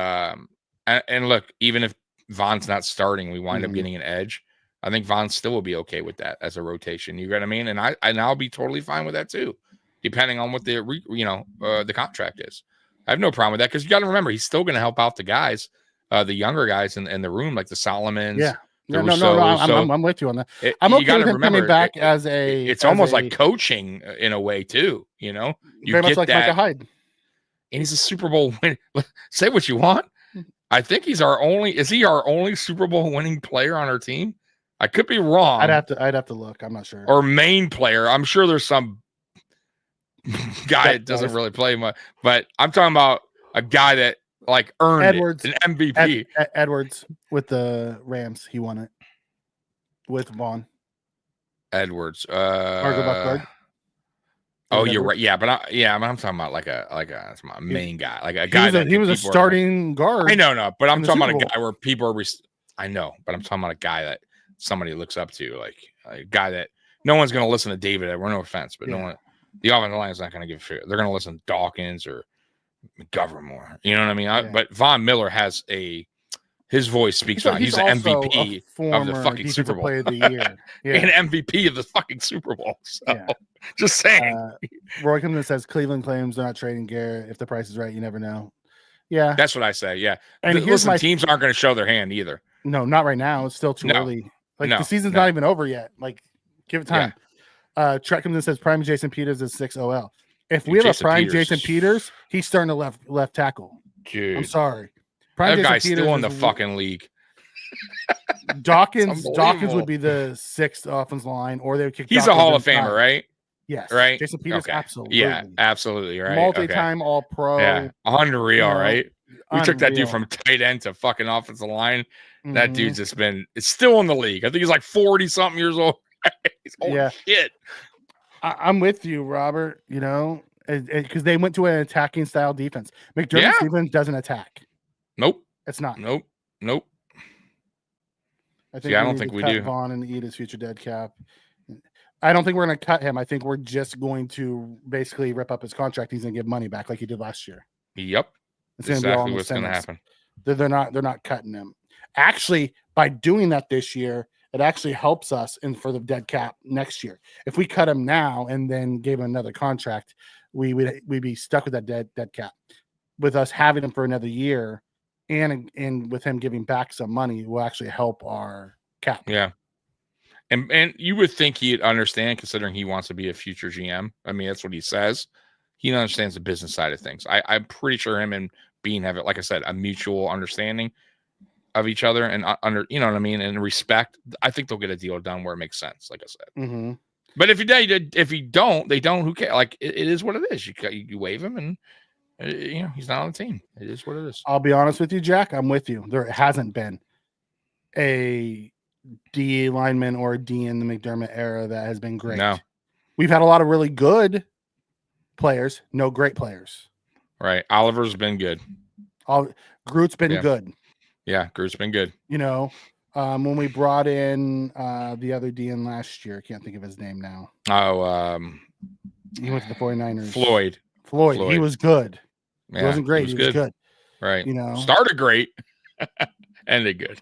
look, even if Vaughn's not starting, we wind up getting an edge. I think Vaughn still will be okay with that as a rotation. You get what I mean? And I'll be totally fine with that too. Depending on what the contract is. I have no problem with that because you got to remember he's still going to help out the guys, the younger guys in the room, like the Solomons. Yeah, no, I'm with you on that. I'm okay with him coming back as a. It's almost like coaching in a way too. You very much like Micah Hyde, and he's a Super Bowl win. Say what you want. I think he's our only. Is he our only Super Bowl winning player on our team? I could be wrong. I'd have to look. I'm not sure. Or main player. I'm sure there's some guy that doesn't really play much, but I'm talking about a guy that like earned Edwards, an MVP. Edwards with the Rams, he won it with Vaughn. Edwards, Oh, you're right. Yeah, but I'm talking about like a my main guy, like a guy he was a starting guard. I know, but I'm talking about a guy where people are. I know, but I'm talking about a guy that somebody looks up to, like a guy that no one's going to listen to David. We're no offense, but no one. The offensive line is not going to give a shit. They're going to listen to Dawkins or McGovern more. You know what I mean? But Von Miller has his voice speaks out. He's an MVP of the fucking Super Bowl. Player of the year. Yeah. An MVP of the fucking Super Bowl. So, just saying. Roy Kimden says Cleveland claims they're not trading Garrett. If the price is right, you never know. Yeah. That's what I say. Yeah. And teams aren't going to show their hand either. No, not right now. It's still too early. Like the season's not even over yet. Like, give it time. Trek Kimden says prime Jason Peters is 6 OL. If we have a prime Jason Peters, he's starting to left tackle. Dude. I'm sorry. Prime that Jason guy's Peters still in the fucking league. Dawkins would be the 6th offensive line, or they would kick. He's a Hall of Famer, right? Yes. Right. Jason Peters, absolutely. Yeah, absolutely. Right. Multi-time All-Pro. Yeah. Unreal, right? We took that dude from tight end to fucking offensive line. That dude's it's still in the league. I think he's like 40-something years old. He's old shit. I'm with you, Robert. You know, because they went to an attacking style defense. McDermott's defense doesn't attack. Nope. It's not. Nope. I don't think we do. Vaughn and eat his future dead cap. I don't think we're going to cut him. I think we're just going to basically rip up his contract. He's going to give money back like he did last year. Yep. It's exactly what's going to happen. They're not cutting him. Actually, by doing that this year, it actually helps us for the dead cap next year. If we cut him now and then gave him another contract, we'd be stuck with that dead cap. With us having him for another year and with him giving back some money will actually help our cap. Yeah. And you would think he'd understand, considering he wants to be a future GM. I mean, that's what he says. He understands the business side of things. I'm pretty sure him and Bean have, like I said, a mutual understanding of each other and you know what I mean, and respect. I think they'll get a deal done where it makes sense, like I said. Mm-hmm. But if you don't, they don't. Who cares? Like it is what it is. You waive him, and he's not on the team. It is what it is. I'll be honest with you, Jack. I'm with you. There hasn't been a D lineman or a D in the McDermott era that has been great. No, we've had a lot of really good players, no great players. Right. Oliver's been good. Groot's been good. Yeah, Groot's been good. You know, when we brought in the other D in last year, I can't think of his name now. He went to the 49ers. Floyd. He was good. Yeah, he wasn't great. He was good. Right. You know, started great. Ended good.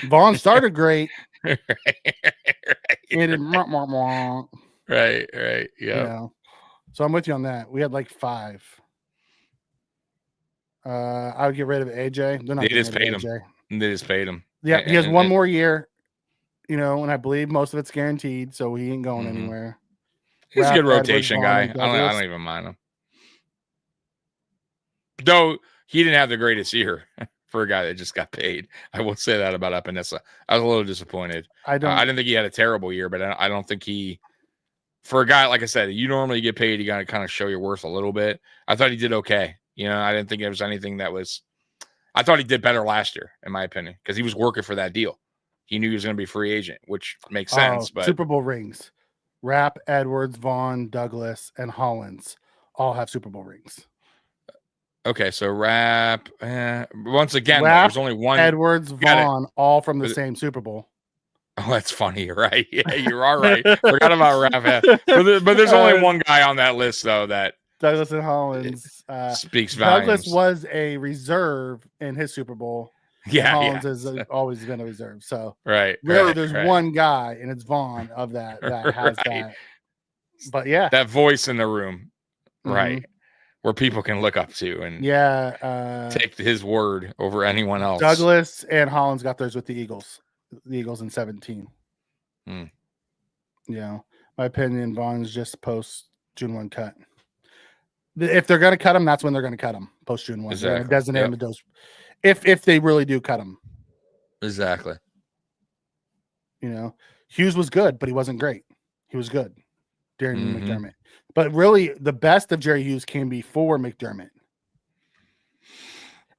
Vaughn started great. Right. Right. Yeah. You know, so I'm with you on that. We had like 5. I would get rid of AJ. They just paid him. They just paid him. Yeah, he has one more year. You know, and I believe most of it's guaranteed, so he ain't going anywhere. He's a good rotation guy. I don't even mind him. Though he didn't have the greatest year for a guy that just got paid. I will say that about Epinesa. I was a little disappointed. I didn't think he had a terrible year, but I don't think for a guy, like I said, you normally get paid, you got to kind of show your worth a little bit. I thought he did okay. You know, I didn't think there was anything I thought he did better last year, in my opinion, because he was working for that deal. He knew he was going to be a free agent, which makes sense. But Super Bowl rings. Rapp, Edwards, Vaughn, Douglas, and Hollins all have Super Bowl rings. Okay, so Rapp, once again, there's only one. Edwards, Vaughn, all from the same Super Bowl. Oh, that's funny, right? Yeah, you are right. Forgot about Rapp. But there's only one guy on that list, though, that Douglas and Hollins speaks volumes. Douglas was a reserve in his Super Bowl. Yeah, Hollins has always been a reserve. So right, really, there's one guy, and it's Vaughn of that has that. But yeah, that voice in the room, right, where people can look up to and take his word over anyone else. Douglas and Hollins got theirs with the Eagles. The Eagles in 17. You know, my opinion, Vaughn's just post June 1 cut. If they're going to cut him, that's when they're going to cut him post June 1. Exactly. Designate him those. If they really do cut him. Exactly. You know, Hughes was good, but he wasn't great. He was good during McDermott. But really, the best of Jerry Hughes came before McDermott.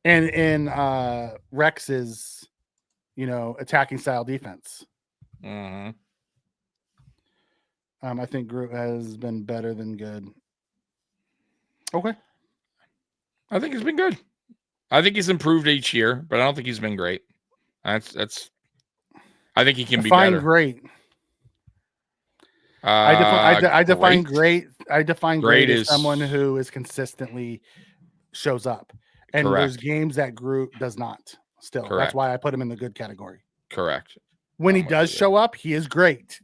And in Rex's, attacking style defense. I think Groot has been better than good. Okay. I think he's been good. I think he's improved each year, but I don't think he's been great. That's. I think he can be better. Great. I define great I define great as someone who is consistently shows up. And there's games that Groot does not still. Correct. That's why I put him in the good category. Correct. When he does show up, he is great.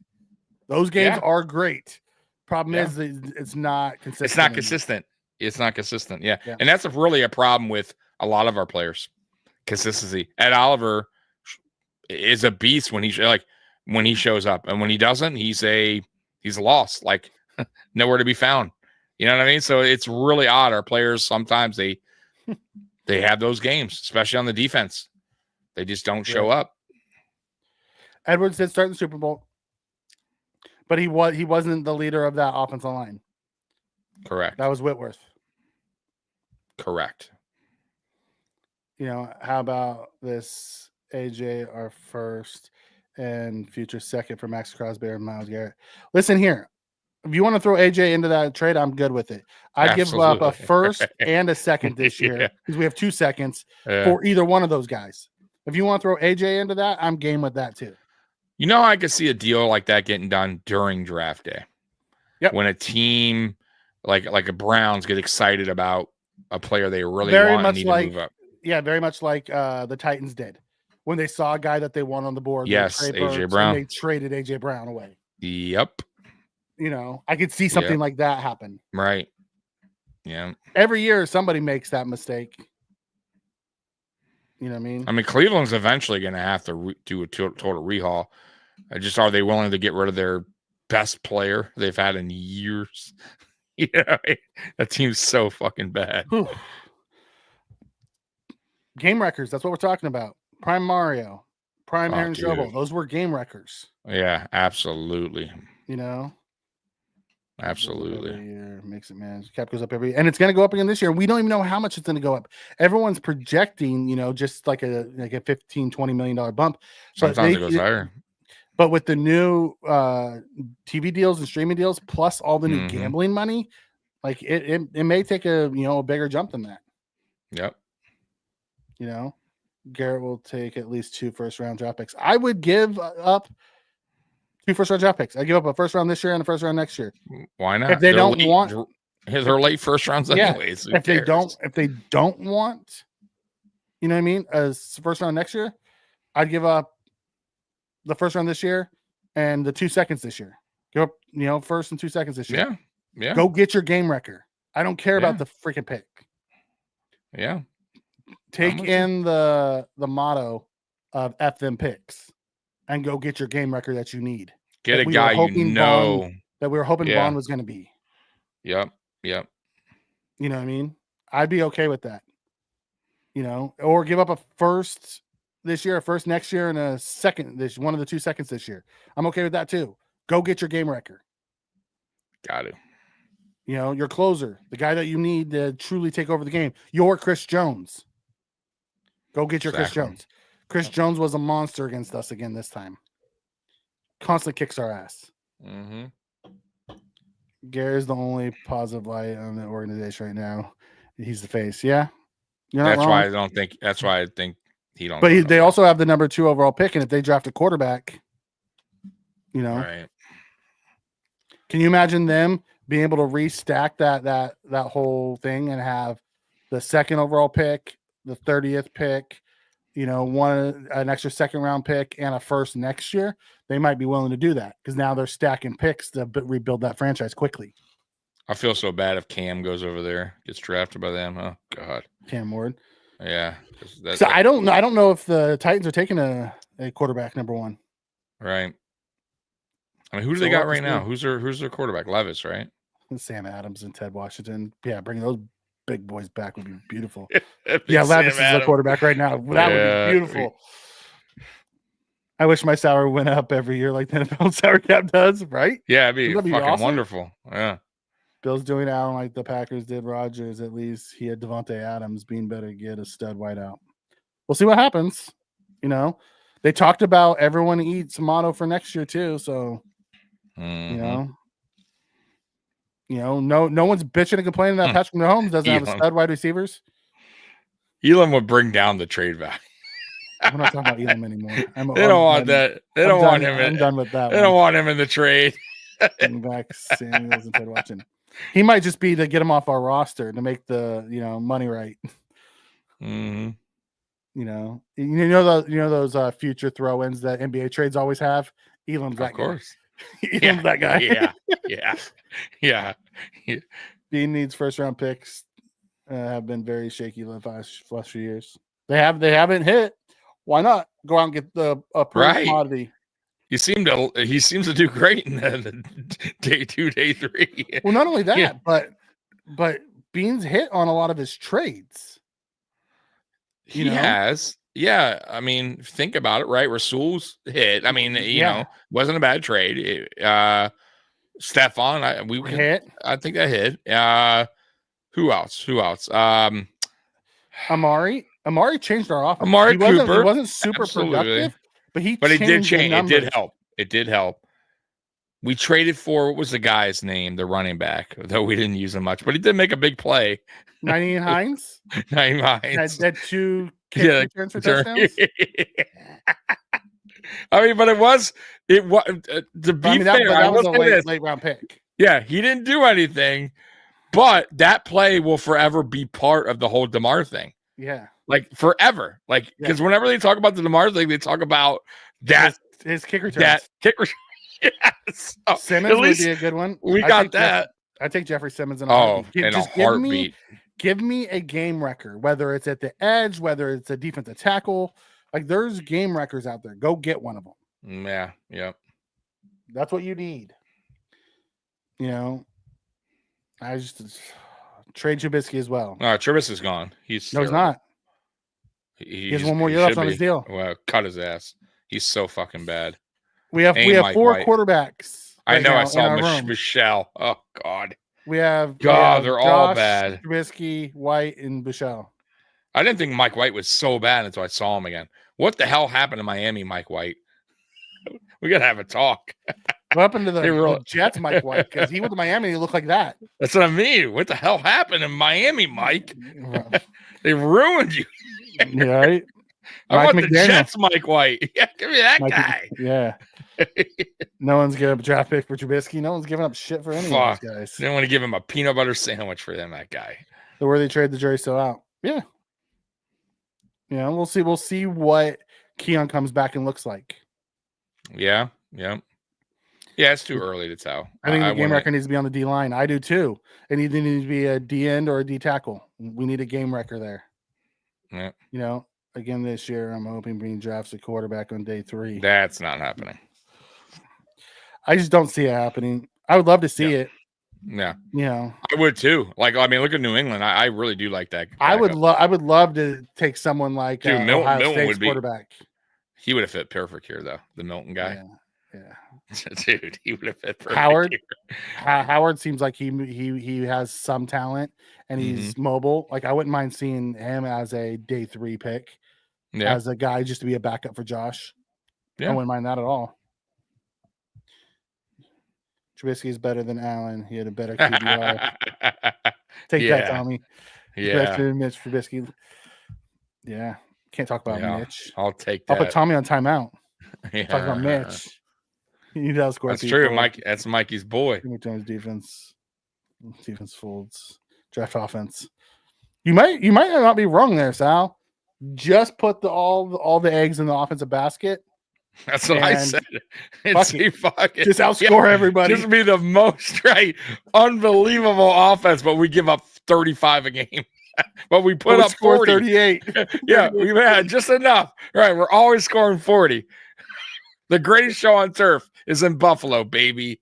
Those games are great. Problem is it's not consistent. It's not consistent. It's not consistent. Yeah. And that's really a problem with a lot of our players. Consistency. Ed Oliver is a beast when he shows up. And when he doesn't, he's lost. Like nowhere to be found. You know what I mean? So it's really odd. Our players sometimes they have those games, especially on the defense. They just don't show up. Edwards did start in the Super Bowl, but he wasn't the leader of that offensive line. Correct. That was Whitworth. Correct. You know, how about this? AJ, our first and future second for Max Crosby and Myles Garrett. Listen here. If you want to throw AJ into that trade, I'm good with it. I'd give up a first and a second this year because we have 2 seconds for either one of those guys. If you want to throw AJ into that, I'm game with that too. You know, I could see a deal like that getting done during draft day. Yep. When a team like a Browns get excited about a player they really want and need to move up. Yeah, very much like the Titans did when they saw a guy that they want on the board. Yes, AJ Brown. They traded AJ Brown away. Yep. You know, I could see something like that happen. Right. Yeah. Every year somebody makes that mistake. You know what I mean? I mean, Cleveland's eventually going to have to do a total rehaul. Just are they willing to get rid of their best player they've had in years? Yeah, that team's so fucking bad. Game records. That's what we're talking about. Prime Mario, Prime Aaron Jobo. Those were game records. Yeah, absolutely. You know, absolutely. Every year makes it, man. Cap goes up every, and it's going to go up again this year. We don't even know how much it's going to go up. Everyone's projecting, you know, just like a $15-20 million bump. Sometimes it goes higher. But with the new TV deals and streaming deals, plus all the new gambling money, like it may take a bigger jump than that. Yep. You know, Garrett will take at least 2 first-round draft picks. I would give up 2 first-round draft picks. I give up a first round this year and a first round next year. Why not? If they don't want, they're late first rounds anyways. If they don't want, you know what I mean, as first round next year, I'd give up the first round this year and the 2 seconds this year. Give up, first and 2 seconds this year. Yeah. Go get your game record. I don't care about the freaking pick. Yeah. Take in the motto of F them picks and go get your game record that you need. Get a guy that we were hoping Bond was going to be. Yep. You know what I mean? I'd be okay with that. You know, or give up a first this year, a first next year, and a second one of the 2 seconds this year. I'm okay with that too. Go get your game record. Got it. You know, your closer, the guy that you need to truly take over the game. Your Chris Jones. Go get your Chris Jones. Chris Jones was a monster against us again this time. Constantly kicks our ass. Mm-hmm. Gary's the only positive light on the organization right now. He's the face. Yeah. That's why I think he don't. But they also have the number 2 overall pick, and if they draft a quarterback, you know. Right. Can you imagine them being able to restack that whole thing and have the 2nd overall pick, the 30th pick, an extra 2nd round pick and a first next year? They might be willing to do that because now they're stacking picks to rebuild that franchise quickly. I feel so bad if Cam goes over there, gets drafted by them. Oh God, Cam Ward. Yeah. I don't know if the Titans are taking a quarterback number 1. Right. I mean, who do they got right now? Who's their quarterback? Levis, right? Sam Adams and Ted Washington. Yeah, bringing those big boys back would be beautiful. Yeah, Levis is the quarterback right now. That would be beautiful. I wish my salary went up every year like the NFL salary cap does, right? Yeah, it'd be fucking awesome. Wonderful. Yeah. Bill's doing it out like the Packers did Rodgers. At least he had Devontae Adams being better to get a stud wideout. We'll see what happens. You know, they talked about everyone eats motto for next year too. So, no one's bitching and complaining that Patrick Mahomes doesn't have a stud wide receivers. Elam would bring down the trade value. I'm not talking about Elam anymore. They don't want that. They don't want him. I'm done with that. They don't want him in the trade. Bring back Samuels and Ted Washington. He might just be to get him off our roster to make the money right. Mm-hmm. You know those future throw-ins that NBA trades always have. Elam's that guy. Of course, Elam's that guy. Yeah. Bean needs first-round picks. Have been very shaky the last few years. They haven't hit. Why not go out and get the approved commodity? He seems to do great in the day 2, day 3. Well, not only that, but Bean's hit on a lot of his trades. He has. Yeah. I mean, think about it, right? Rasul's hit. I mean, you know, wasn't a bad trade. Stefan, hit. I think that hit. Who else? Amari changed our offense. Amari Cooper. He wasn't super productive, but he did change. It did help. We traded for, what was the guy's name? The running back, though we didn't use him much, but he did make a big play. 98 Hines. 98 Hines. That 2 kick returns for touchdowns. I mean, but it was to be fair. That was a late round pick. Yeah, he didn't do anything, but that play will forever be part of the whole DeMar thing. Yeah, like forever. Like because whenever they talk about the DeMar thing, they talk about that his kick returns. That kick return. Yes. Oh, Simmons would be a good one. We got that. I take Jeffrey Simmons in a heartbeat. In a heartbeat. Give me a game wrecker, whether it's at the edge, whether it's a defensive tackle. Like there's game wreckers out there. Go get one of them. Yeah. That's what you need. You know, I just trade Trubisky as well. Trubisky's gone. He's not. He has one more year left on his deal. Well, cut his ass. He's so fucking bad. We have 4 quarterbacks. I know. I saw Michelle. Oh God. We have they're Josh, all bad. Trubisky, White, and Michelle. I didn't think Mike White was so bad until I saw him again. What the hell happened to Miami, Mike White? We gotta have a talk. What happened to the Jets, Mike White? Because he went to Miami and he looked like that. That's what I mean. What the hell happened in Miami, Mike? They ruined you. Right? I want the Jets, Mike White. Yeah, give me that guy. Yeah. No one's giving up a draft pick for Trubisky. No one's giving up shit for any of these guys. They don't want to give him a peanut butter sandwich for them, that guy. The where they trade the jury's still out. Yeah. Yeah, we'll see. We'll see what Keon comes back and looks like. Yeah. It's too early to tell. I think the game record needs to be on the D line. I do too. It either needs to be a D end or a D tackle. We need a game record there. Yeah. You know, again this year, I'm hoping Bean drafts a quarterback on day 3. That's not happening. I just don't see it happening. I would love to see it. Yeah. You know, I would too. Like, I mean, look at New England. I really do like that. I would love to take someone like Ohio State's quarterback. He would have fit perfect here, though. The Milton guy. Yeah. Dude, he would have fit perfect. Howard seems like he has some talent and he's mobile. Like I wouldn't mind seeing him as a day 3 pick, as a guy just to be a backup for Josh. I wouldn't mind that at all. Trubisky is better than Allen. He had a better QBR. Take that, Tommy. Yeah. Mitch Trubisky. Yeah. Can't talk about Mitch. I'll take that. I'll put Tommy on timeout. Talk about Mitch. He does score. That's true, Mike. That's Mikey's boy. Defense folds. Draft offense. You might not be wrong there, Sal. Just put all the eggs in the offensive basket. That's what I said. Just outscore everybody. Just be the most unbelievable offense, but we give up 35 a game. But we put up 40. 38. Yeah, we had just enough. Right, we're always scoring 40. The greatest show on turf is in Buffalo, baby.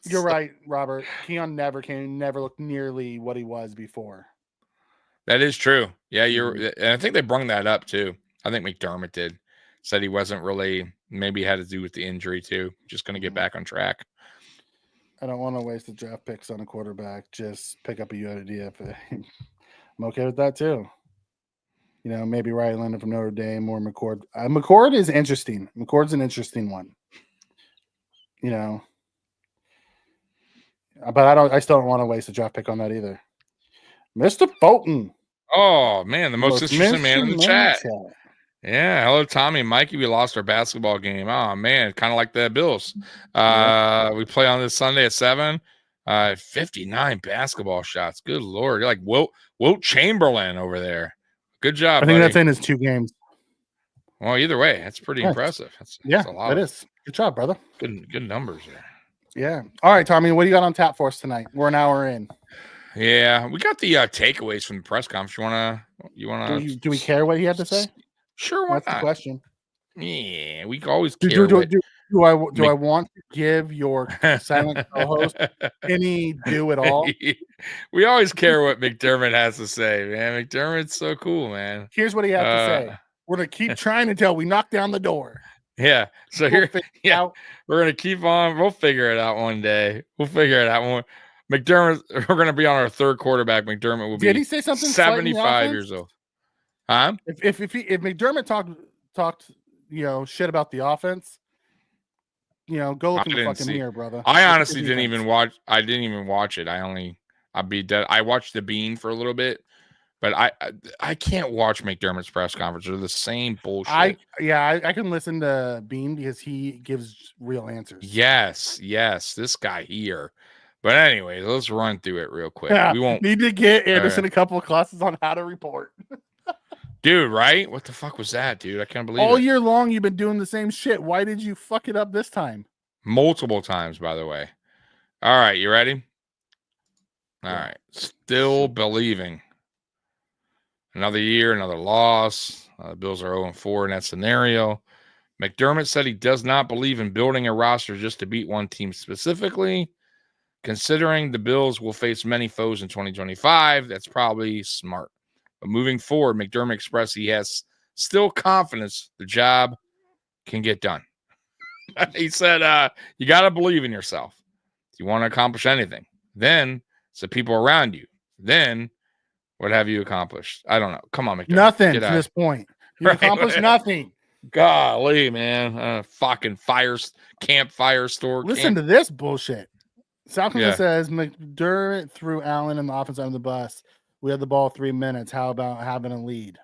You're right, Robert. Keon never looked nearly what he was before. That is true. Yeah, and I think they brung that up too. I think McDermott did. Said he wasn't really, maybe had to do with the injury too. Just going to get back on track. I don't want to waste the draft picks on a quarterback. Just pick up a UDFA. I'm okay with that too. You know, maybe Riley Leonard from Notre Dame or McCord. McCord is interesting. McCord's an interesting one. You know, but I still don't want to waste a draft pick on that either. Mr. Fulton. Oh man, the most interesting man in the chat. Yeah, hello Tommy and Mikey. We lost our basketball game. Oh man, kind of like the Bills. We play on this Sunday at 7. 59 basketball shots. Good Lord. You're like Wilt Chamberlain over there. Good job, I think buddy. that's in his 2 games. Well, either way, that's pretty impressive. That's a lot. That is. Good job, brother. Good numbers there. Yeah. All right, Tommy, what do you got on tap for us tonight? We're an hour in. Yeah, we got the takeaways from the press conference. You wanna? Do we care what he had to say? Sure, why that's not? The question. Yeah, we always care. Do I want to give your silent co-host any do at all? We always care what McDermott has to say, man. McDermott's so cool, man. Here's what he had to say. We're gonna keep trying until we knock down the door. Yeah. So we're gonna keep on. We'll figure it out one day. We'll figure it out. McDermott, we're gonna be on our 3rd quarterback. McDermott will be. Did he say something? 75 years old. Huh? If McDermott talked shit about the offense, go look in the fucking mirror, brother. I honestly didn't even watch. I didn't even watch it. I'd be dead. I watched the Bean for a little bit, but I can't watch McDermott's press conference. They're the same bullshit. I can listen to Bean because he gives real answers. Yes, this guy here. But anyway, let's run through it real quick. Yeah, we won't need to get Anderson a couple of classes on how to report. Dude, right? What the fuck was that, dude? I can't believe all it. Year long you've been doing the same shit. Why did you fuck it up this time? Multiple times, by the way. All right, you ready? All right. Still believing. Another year, another loss. The Bills are 0-4 in that scenario. McDermott said he does not believe in building a roster just to beat one team specifically. Considering the Bills will face many foes in 2025, that's probably smart. But moving forward, McDermott expressed he has still confidence the job can get done. He said, you got to believe in yourself if you want to accomplish anything. Then it's the people around you. Then what have you accomplished? I don't know. Come on, McDermott. Nothing to this point. You accomplished nothing. Golly, man. Fucking campfire store. Listen to this bullshit. Salkin says McDermott threw Allen and the offense under the bus. We had the ball 3 minutes. How about having a lead?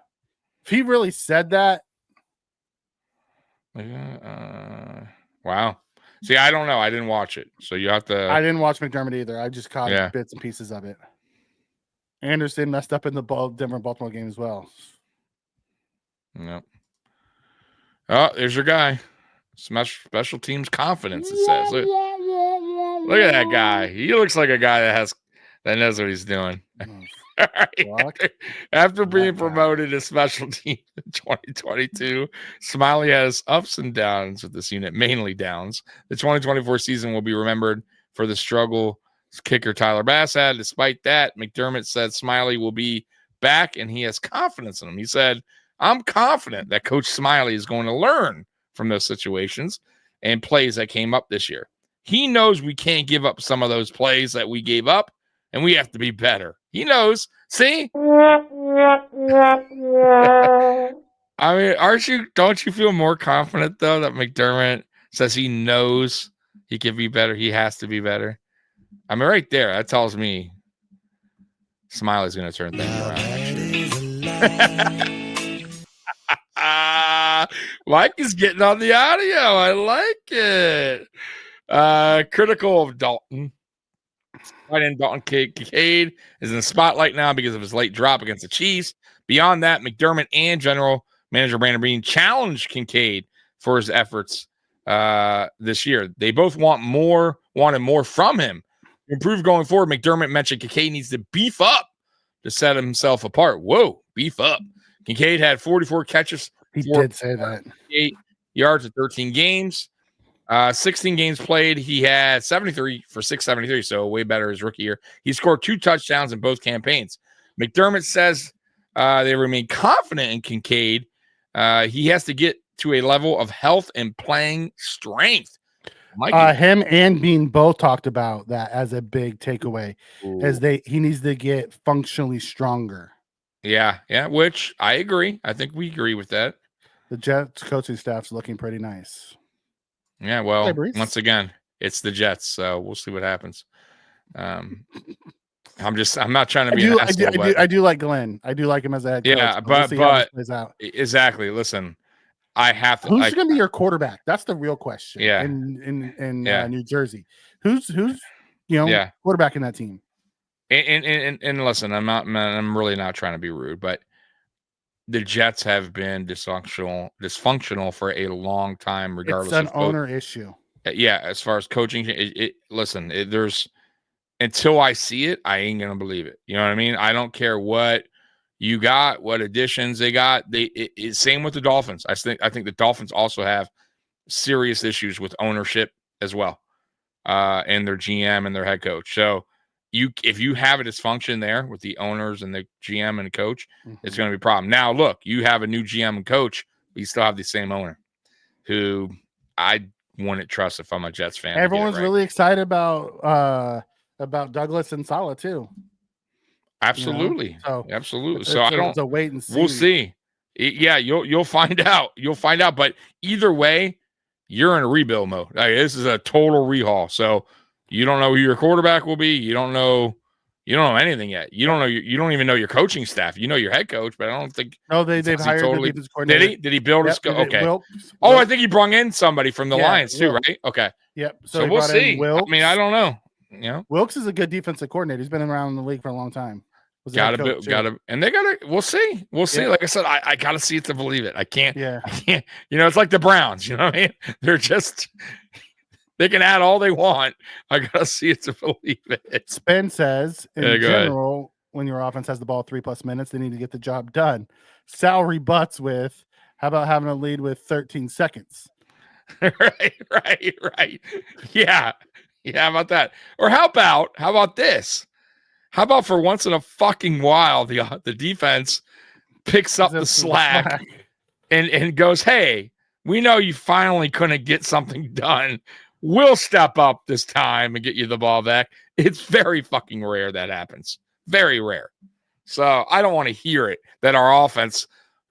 If he really said that. Wow. See, I don't know. I didn't watch it. So you have to. I didn't watch McDermott either. I just caught bits and pieces of it. Anderson messed up in the Denver-Baltimore game as well. Yep. Oh, there's your guy. Special teams confidence, it says. Look at that guy. He looks like a guy that knows what he's doing. After being promoted to special team in 2022, Smiley has ups and downs with this unit, mainly downs. The 2024 season will be remembered for the struggle kicker Tyler Bass had. Despite that, McDermott said Smiley will be back and he has confidence in him. He said, I'm confident that Coach Smiley is going to learn from those situations and plays that came up this year. He knows we can't give up some of those plays that we gave up, and we have to be better. He knows. See? I mean, don't you feel more confident, though, that McDermott says he knows he can be better? He has to be better. I mean, right there, that tells me Smiley's going to turn things around. Mike is getting on the audio. I like it. Critical of Dalton. Right in Dalton Kincaid is in the spotlight now because of his late drop against the Chiefs. Beyond that, McDermott and general manager Brandon Beane challenged Kincaid for his efforts this year. They both wanted more from him. To improve going forward, McDermott mentioned Kincaid needs to beef up to set himself apart. Whoa, beef up. Kincaid had 44 catches. He did say that. 8 yards in 13 games. 16 games played. He had 73 for 673, so way better his rookie year. He scored 2 touchdowns in both campaigns. McDermott says they remain confident in Kincaid. He has to get to a level of health and playing strength. Him and Bean both talked about that as a big takeaway, as he needs to get functionally stronger. Yeah, which I agree. I think we agree with that. The Jets coaching staff's looking pretty nice. Yeah, well, once again, it's the Jets, so we'll see what happens. I'm not trying to be an asshole. I do like Glenn. I do like him as a head coach. Yeah, but exactly. Listen, I have to. Who's going to be your quarterback? That's the real question. Yeah, in New Jersey, who's quarterback in that team. And listen, I'm really not trying to be rude, but the Jets have been dysfunctional for a long time, regardless. It's an owner issue. Yeah, as far as coaching, there's until I see it, I ain't gonna believe it. You know what I mean? I don't care what you got, what additions they got. Same with the Dolphins. I think the Dolphins also have serious issues with ownership as well, and their GM and their head coach. So if you have a dysfunction there with the owners and the GM and the coach, it's going to be a problem. Now, look, you have a new GM and coach, but you still have the same owner, who I wouldn't trust if I'm a Jets fan. Everyone's really excited about Douglas and Saleh too. Absolutely, absolutely. So it's a wait and see. We'll see. Yeah, you'll find out. You'll find out. But either way, you're in a rebuild mode. Like, this is a total rehaul. So you don't know who your quarterback will be. You don't know anything yet. You don't even know your coaching staff. You know your head coach, but I don't think. No, they've hired the defense coordinator. Did he build his? Okay. Wilkes. I think he brought in somebody from the Lions too, right? Okay. Yep. So we'll see. I mean, I don't know. You know, Wilkes is a good defensive coordinator. He's been around in the league for a long time. And they gotta. We'll see. Like I said, I gotta see it to believe it. I can't. Yeah. I can't. It's like the Browns. You know what I mean? They're just. They can add all they want. I gotta see it to believe it. Spen says, in general, when your offense has the ball 3+ minutes, they need to get the job done. Sal rebuts with, "How about having a lead with 13 seconds?" Right. Yeah. How about that? Or how about this? How about for once in a fucking while, the defense picks up the slack and goes, "Hey, we know you finally couldn't get something done. We'll step up this time and get you the ball back." It's very fucking rare that happens. Very rare. So I don't want to hear it that our offense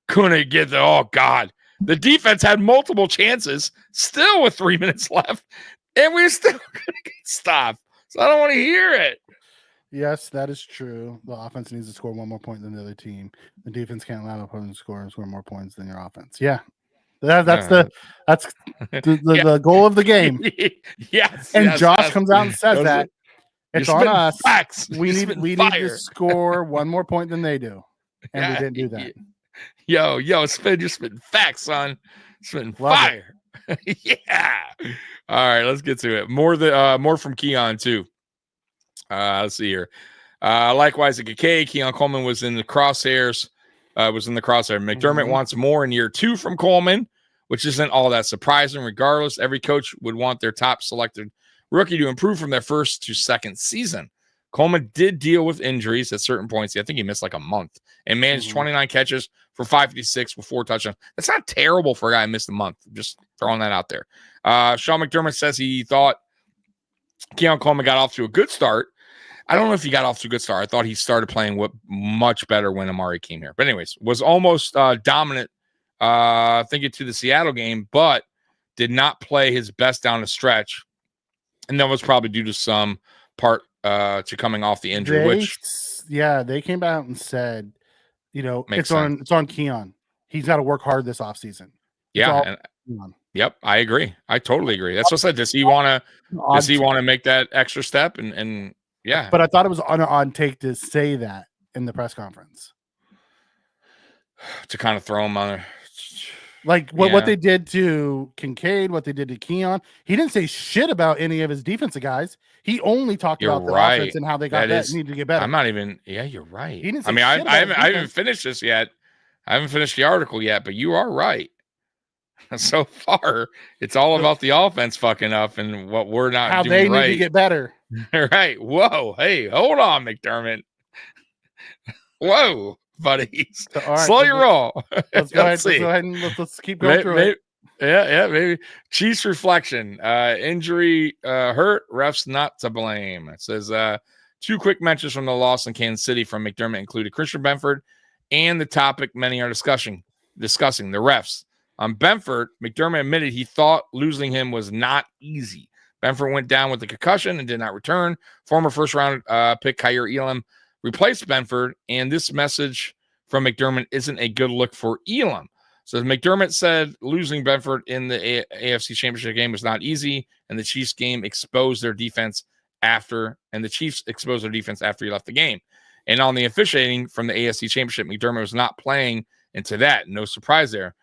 couldn't get the defense had multiple chances still with 3 minutes left, and we're still gonna get stopped. So I don't want to hear it. Yes, that is true. The offense needs to score one more point than the other team. The defense can't allow the opponent to score more points than your offense. Yeah. That's the goal of the game. Yes. And Josh comes out and says that it's on us. Facts. We need to score one more point than they do. And we didn't do that. Yo, Spin, you're spitting facts, son. Spitting fire. Yeah. All right, let's get to it. More from Keon too. Let's see here. Likewise, at Keon Coleman was in the crosshairs. McDermott wants more in year 2 from Coleman, which isn't all that surprising. Regardless, every coach would want their top selected rookie to improve from their first to second season. Coleman did deal with injuries at certain points. I think he missed like a month and managed 29 catches for 556 with 4 touchdowns. That's not terrible for a guy who missed a month. Just throwing that out there. Sean McDermott says he thought Keon Coleman got off to a good start. I don't know if he got off to a good start. I thought he started playing much better when Amari came here. But anyways, was almost dominant, thinking to the Seattle game, but did not play his best down the stretch. And that was probably due to some part to coming off the injury. They came out and said, it's on Keon. He's got to work hard this offseason. Yeah. Yep, I agree. I totally agree. That's what I said. Does he want to make that extra step? And yeah. But I thought it was an odd take to say that in the press conference. To kind of throw him on there. Like what they did to Kincaid, what they did to Keon. He didn't say shit about any of his defensive guys. He only talked about the offense and how they needed to get better. I'm not even. Yeah, you're right. He didn't say I haven't finished this yet. I haven't finished the article yet, but you are right. So far, it's all about the offense fucking up and what we're not how doing they need to get better. Right. Whoa. Hey, hold on, McDermott. Whoa, buddy. Slow your roll. Let's go ahead and let's keep going through it. Yeah, maybe. Chiefs reflection. Injury hurt. Refs not to blame. It says 2 quick mentions from the loss in Kansas City from McDermott included Christian Benford and the topic many are discussing, the refs. On Benford, McDermott admitted he thought losing him was not easy. Benford went down with a concussion and did not return. Former first-round pick Kaiir Elam replaced Benford, and this message from McDermott isn't a good look for Elam. So McDermott said losing Benford in the AFC Championship game was not easy, and the Chiefs game exposed their defense after, and the Chiefs exposed their defense after he left the game. And on the officiating from the AFC Championship, McDermott was not playing into that. No surprise there.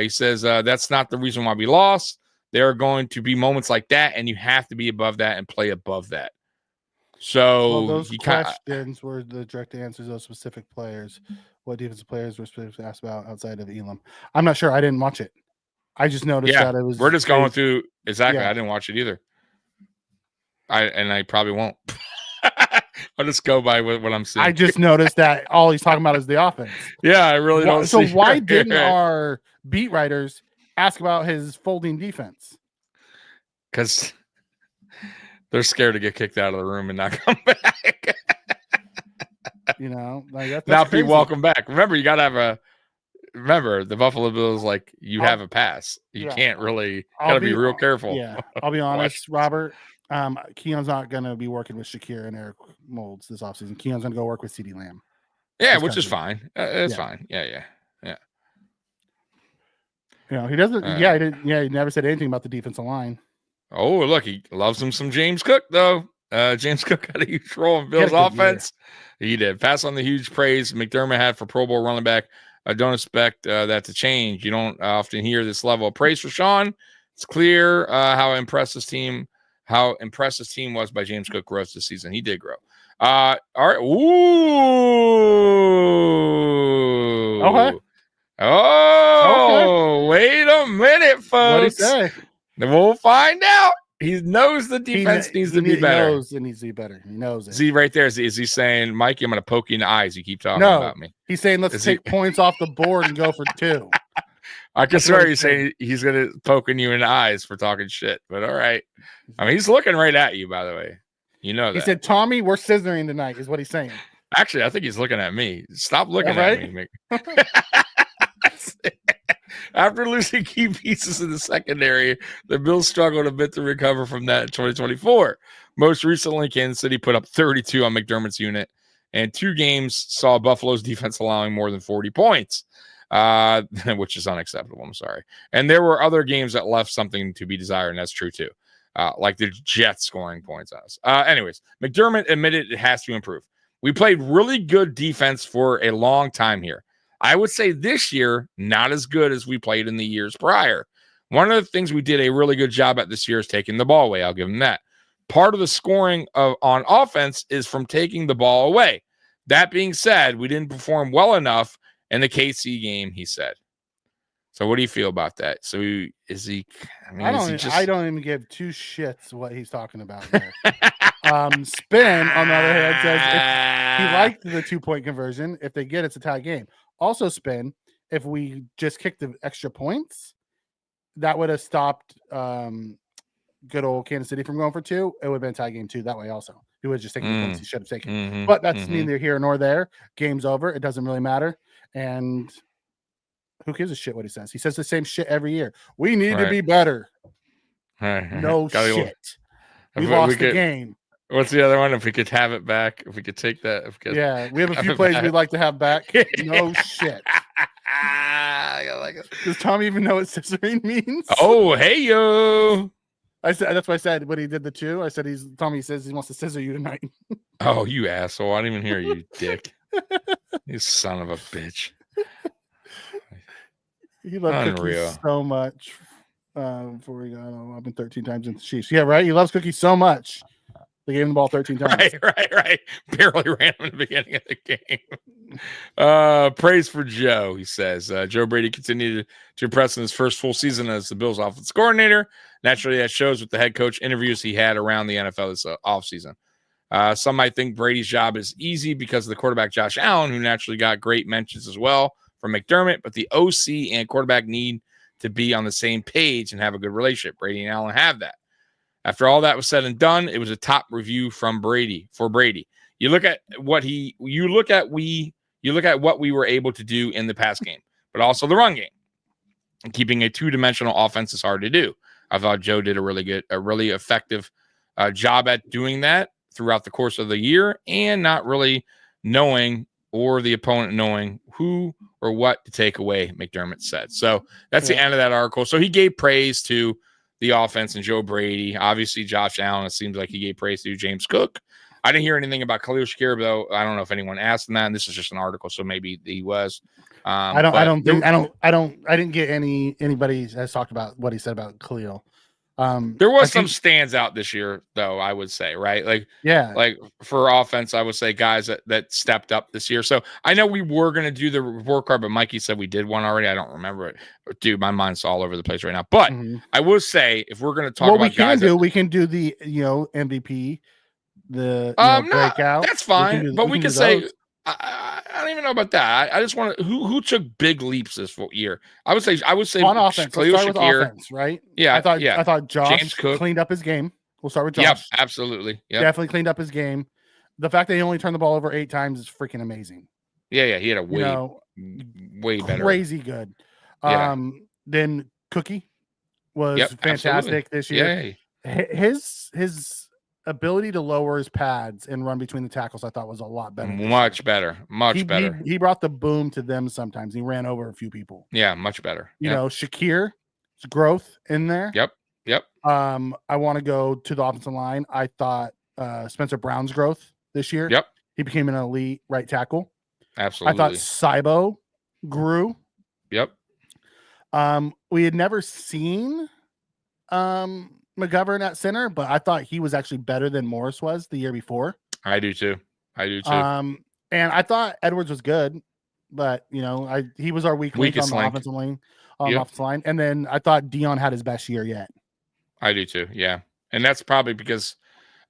He says that's not the reason why we lost. There are going to be moments like that, and you have to be above that and play above that. So those questions were the direct answers of those specific players. What defensive players were specifically asked about outside of Elam? I'm not sure. I didn't watch it. I just noticed that it was. We're just going through exactly. Yeah. I didn't watch it either. I probably won't. I'll just go by what I'm seeing. I just noticed that all he's talking about is the offense. Yeah, I really don't. So why didn't our beat writers ask about his folding defense? Because they're scared to get kicked out of the room and not come back. You know, like that's now crazy. be welcome back. Remember, you got to have remember the Buffalo Bills, like you have a pass. You can't really got to be real careful. Yeah, I'll be honest, Robert. Keon's not going to be working with Shakir and Eric Moulds this offseason. Keon's going to go work with CeeDee Lamb. Yeah, which is fine. It's fine. Yeah. You know, he doesn't. He didn't. Yeah, he never said anything about the defensive line. Oh, look, he loves him some James Cook though. James Cook had a huge role in Bills offense. He did. Pass on the huge praise McDermott had for Pro Bowl running back. I don't expect that to change. You don't often hear this level of praise for Sean. It's clear how impressed his team was by James Cook growth this season. He did grow. All right. Ooh. Okay. Oh, wait a minute, folks. What'd he say? We'll find out. He knows the defense needs to be better. He knows it needs to be better. He knows it. See right there. Is he saying, Mikey, I'm going to poke you in the eyes. You keep talking about me. He's saying, let's take points off the board and go for 2. I can swear he's saying he's going to poking you in the eyes for talking shit. But all right. I mean, he's looking right at you, by the way. You know that. He said, Tommy, we're scissoring tonight is what he's saying. Actually, I think he's looking at me. Stop looking at me. After losing key pieces in the secondary, the Bills struggled a bit to recover from that in 2024. Most recently, Kansas City put up 32 on McDermott's unit, and 2 games saw Buffalo's defense allowing more than 40 points, which is unacceptable. I'm sorry. And there were other games that left something to be desired, and that's true too, like the Jets scoring points on us. Anyways, McDermott admitted it has to improve. We played really good defense for a long time here. I would say this year, not as good as we played in the years prior. One of the things we did a really good job at this year is taking the ball away. I'll give him that. Part of the scoring on offense is from taking the ball away. That being said, we didn't perform well enough in the KC game, he said. So what do you feel about that? So is he? I mean, I don't even give 2 shits what he's talking about there. Spin, on the other hand, says he liked the 2-point conversion. If they get it's a tie game. Also, Spin, if we just kicked the extra points, that would have stopped good old Kansas City from going for 2. It would have been a tie game too. That way, also, he was just taking the points he should have taken. But that's neither here nor there. Game's over. It doesn't really matter. And who gives a shit what he says? He says the same shit every year. We need to be better. No shit. We lost the game. What's the other one? If we could have it back, if we could take that. We have a few plays we'd like to have back. No shit. I like it. Does Tom even know what scissoring means? Oh, hey yo! I said that's what I said when he did the 2. I said Tommy says he wants to scissor you tonight. Oh, you asshole! I didn't even hear you, dick. You son of a bitch. He loved Cookies so much. Before we got I've been 13 times in the Chiefs. Yeah, right. He loves Cookies so much. They gave him the ball 13 times. Right. Barely ran him in the beginning of the game. Praise for Joe, he says. Joe Brady continued to impress in his first full season as the Bills' offense coordinator. Naturally, that shows with the head coach interviews he had around the NFL this offseason. Some might think Brady's job is easy because of the quarterback Josh Allen, who naturally got great mentions as well from McDermott, but the OC and quarterback need to be on the same page and have a good relationship. Brady and Allen have that. After all that was said and done, it was a top review from Brady for Brady. You look at what we were able to do in the pass game, but also the run game. And keeping a 2-dimensional offense is hard to do. I thought Joe did a really effective job at doing that throughout the course of the year, and not really knowing or the opponent knowing who or what to take away, McDermott said. So that's the end of that article. So he gave praise to the offense and Joe Brady. Obviously, Josh Allen, it seems like he gave praise to James Cook. I didn't hear anything about Khalil Shakir, though. I don't know if anyone asked him that. And this is just an article, so maybe he was. I didn't get anybody has talked about what he said about Khalil. There was some stands out this year, though, I would say, right? Like for offense, I would say guys that stepped up this year. So I know we were going to do the report card, but Mikey said we did one already. I don't remember it. Dude, my mind's all over the place right now. But I will say, if we're going to talk about we can do the MVP, the breakout. That's fine, but we can say I don't even know about that. I just want to who took big leaps this year. I would say on offense. Let's start with offense, right? Yeah, I thought Josh cleaned up his game. We'll start with Josh. Yep, absolutely. Yep. Definitely cleaned up his game. The fact that he only turned the ball over 8 times is freaking amazing. Yeah, he had a way better, crazy good. Yeah. Then Cookie was fantastic this year. Yeah. His ability to lower his pads and run between the tackles, I thought was a lot better. Much better. He brought the boom to them sometimes. He ran over a few people. Yeah, much better. You know, Shakir's growth in there. Yep. I want to go to the offensive line. I thought Spencer Brown's growth this year. Yep. He became an elite right tackle. Absolutely. I thought Cybo grew. Yep. We had never seen McGovern at center, but I thought he was actually better than Morris was the year before. I do too. And I thought Edwards was good, but he was our weakest on the offensive line. Offensive line. And then I thought Dion had his best year yet. I do too. Yeah. And that's probably because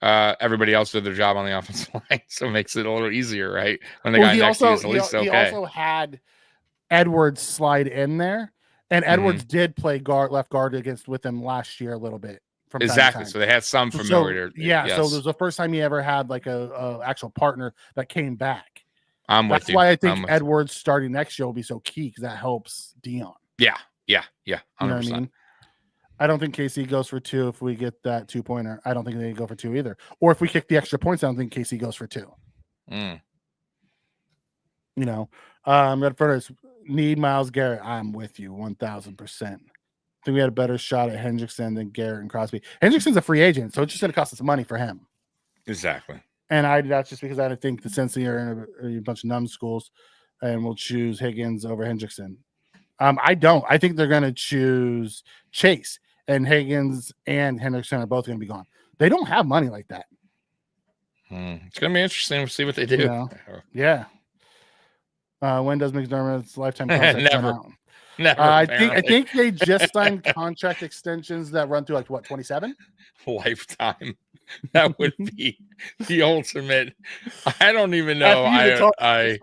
everybody else did their job on the offensive line. So it makes it a little easier, right? When the guy next to you is at least okay. He also had Edwards slide in there. And Edwards did play left guard with him last year a little bit. Exactly. So they had some familiarity. So it was the first time he ever had like a actual partner that came back. That's why I think Edwards starting next year will be so key because that helps Dion. Yeah. 100%. You know what I mean? I don't think KC goes for 2 if we get that 2-pointer. I don't think they go for 2 either. Or if we kick the extra points, I don't think KC goes for 2. Red Furnace need Myles Garrett. I'm with you 1,000%. I think we had a better shot at Hendrickson than Garrett and Crosby. Hendrickson's a free agent, so it's just going to cost us money for him. Exactly. And that's just because I think the Cincy are in a bunch of numbskulls and we'll choose Higgins over Hendrickson. I don't. I think they're going to choose Chase, and Higgins and Hendrickson are both going to be gone. They don't have money like that. It's going to be interesting to see what they do. Yeah. When does McDermott's lifetime contract come out? Never. I think they just signed contract extensions that run through 27 lifetime. That would be the ultimate. I don't even know. I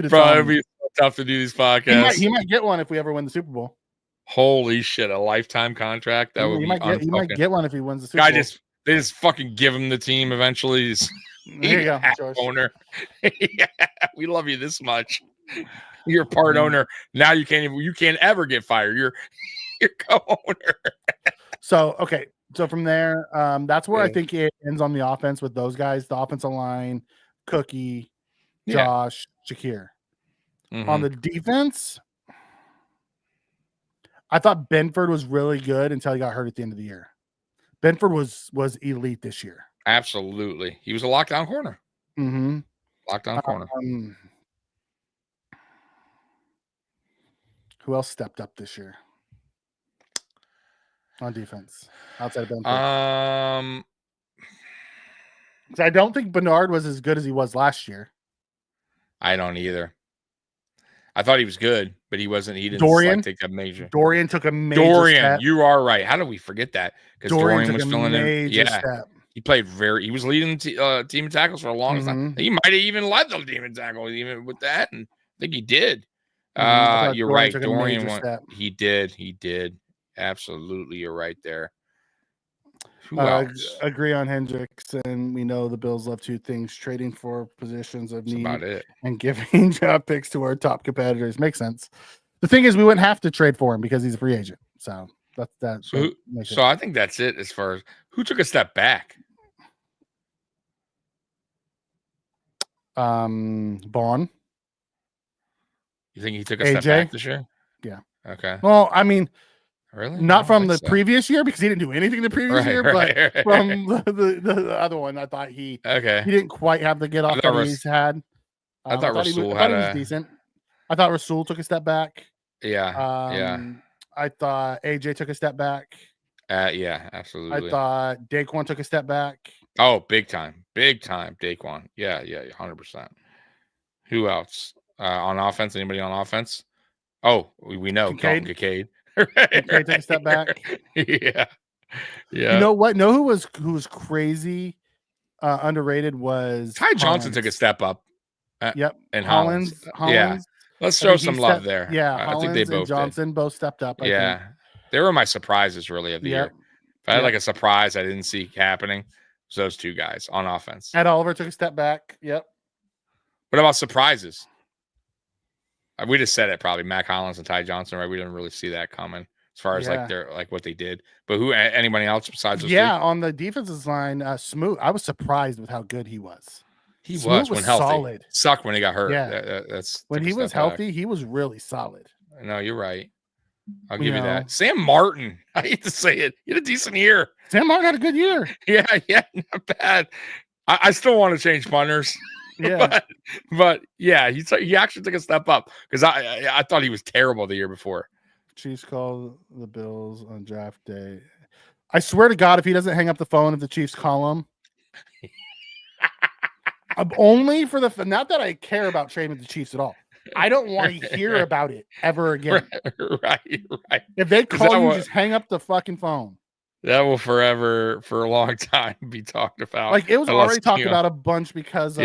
probably be so tough to do these podcasts. He might get one if we ever win the Super Bowl. Holy shit! A lifetime contract that would be. He might get one if he wins the Super Bowl. They just fucking give him the team eventually. There you go, George. Owner. Yeah, we love you this much. You're part owner. Now you can't ever get fired. You're co-owner. So from there, that's where I think it ends on the offense with those guys, the offensive line, Cookie, Josh, Shakir. On the defense, I thought Benford was really good until he got hurt at the end of the year. Benford was elite this year. Absolutely. He was a lockdown corner. Lockdown corner. Who else stepped up this year on defense outside of Benford? Because I don't think Bernard was as good as he was last year. I don't either. I thought he was good, but he wasn't. He didn't take a major. Dorian took a major step. You are right. How did we forget that? Because Dorian was filling in. Yeah, step. He played he was leading the team in tackles for a long time. He might have even led the team in tackles even with that, and I think he did. You're right. Dorian he did. Absolutely, you're right there. Who else? Agree on Hendrickson. We know the Bills love 2 things: trading for positions of need and giving job picks to our top competitors. Makes sense. The thing is, we wouldn't have to trade for him because he's a free agent. So that's that. So I think that's it as far as who took a step back. Bond. You think he took a step back this year? Yeah. Okay. Well, I mean, Really? Not from the previous year because he didn't do anything the previous year, but right. from the other one, I thought he didn't quite have the get off that he's had. I thought Rasul he was decent. I thought Rasul took a step back. Yeah. I thought AJ took a step back. Yeah, absolutely. I thought Daquan took a step back. Oh, big time, Daquan. Yeah, 100%. Who else on offense? Anybody on offense? Oh, we know Kincaid. Kincaid took a step back. Yeah. You know what? Who was crazy underrated was Ty Johnson took a step up. And Hollins. Yeah. Let's show some love there. Yeah, I think they both and Johnson both stepped up. I think. They were my surprises really of the year. If I had like a surprise I didn't see happening, it was those two guys on offense. Ed Oliver took a step back. Yep. What about surprises? We just said it probably. Mac Hollins and Ty Johnson, right? We didn't really see that coming as far as like their what they did. But anybody else besides those two? On the defensive line, Smoot. I was surprised with how good he was. He was when healthy. Solid. Sucked when he got hurt. Yeah. That's when he was healthy, he was really solid. No, you're right. I'll give you that. Sam Martin. I hate to say it. He had a decent year. Sam Martin had a good year. Yeah, not bad. I still want to change punters. Yeah, but yeah, he actually took a step up because I thought he was terrible the year before. Chiefs call the Bills on draft day. I swear to God, if he doesn't hang up the phone, if the Chiefs call him, only for the not that I care about trading with the Chiefs at all. I don't want to hear about it ever again. Right. If they call you, just hang up the fucking phone. That will forever, for a long time, be talked about. Like it was already talked about a bunch because of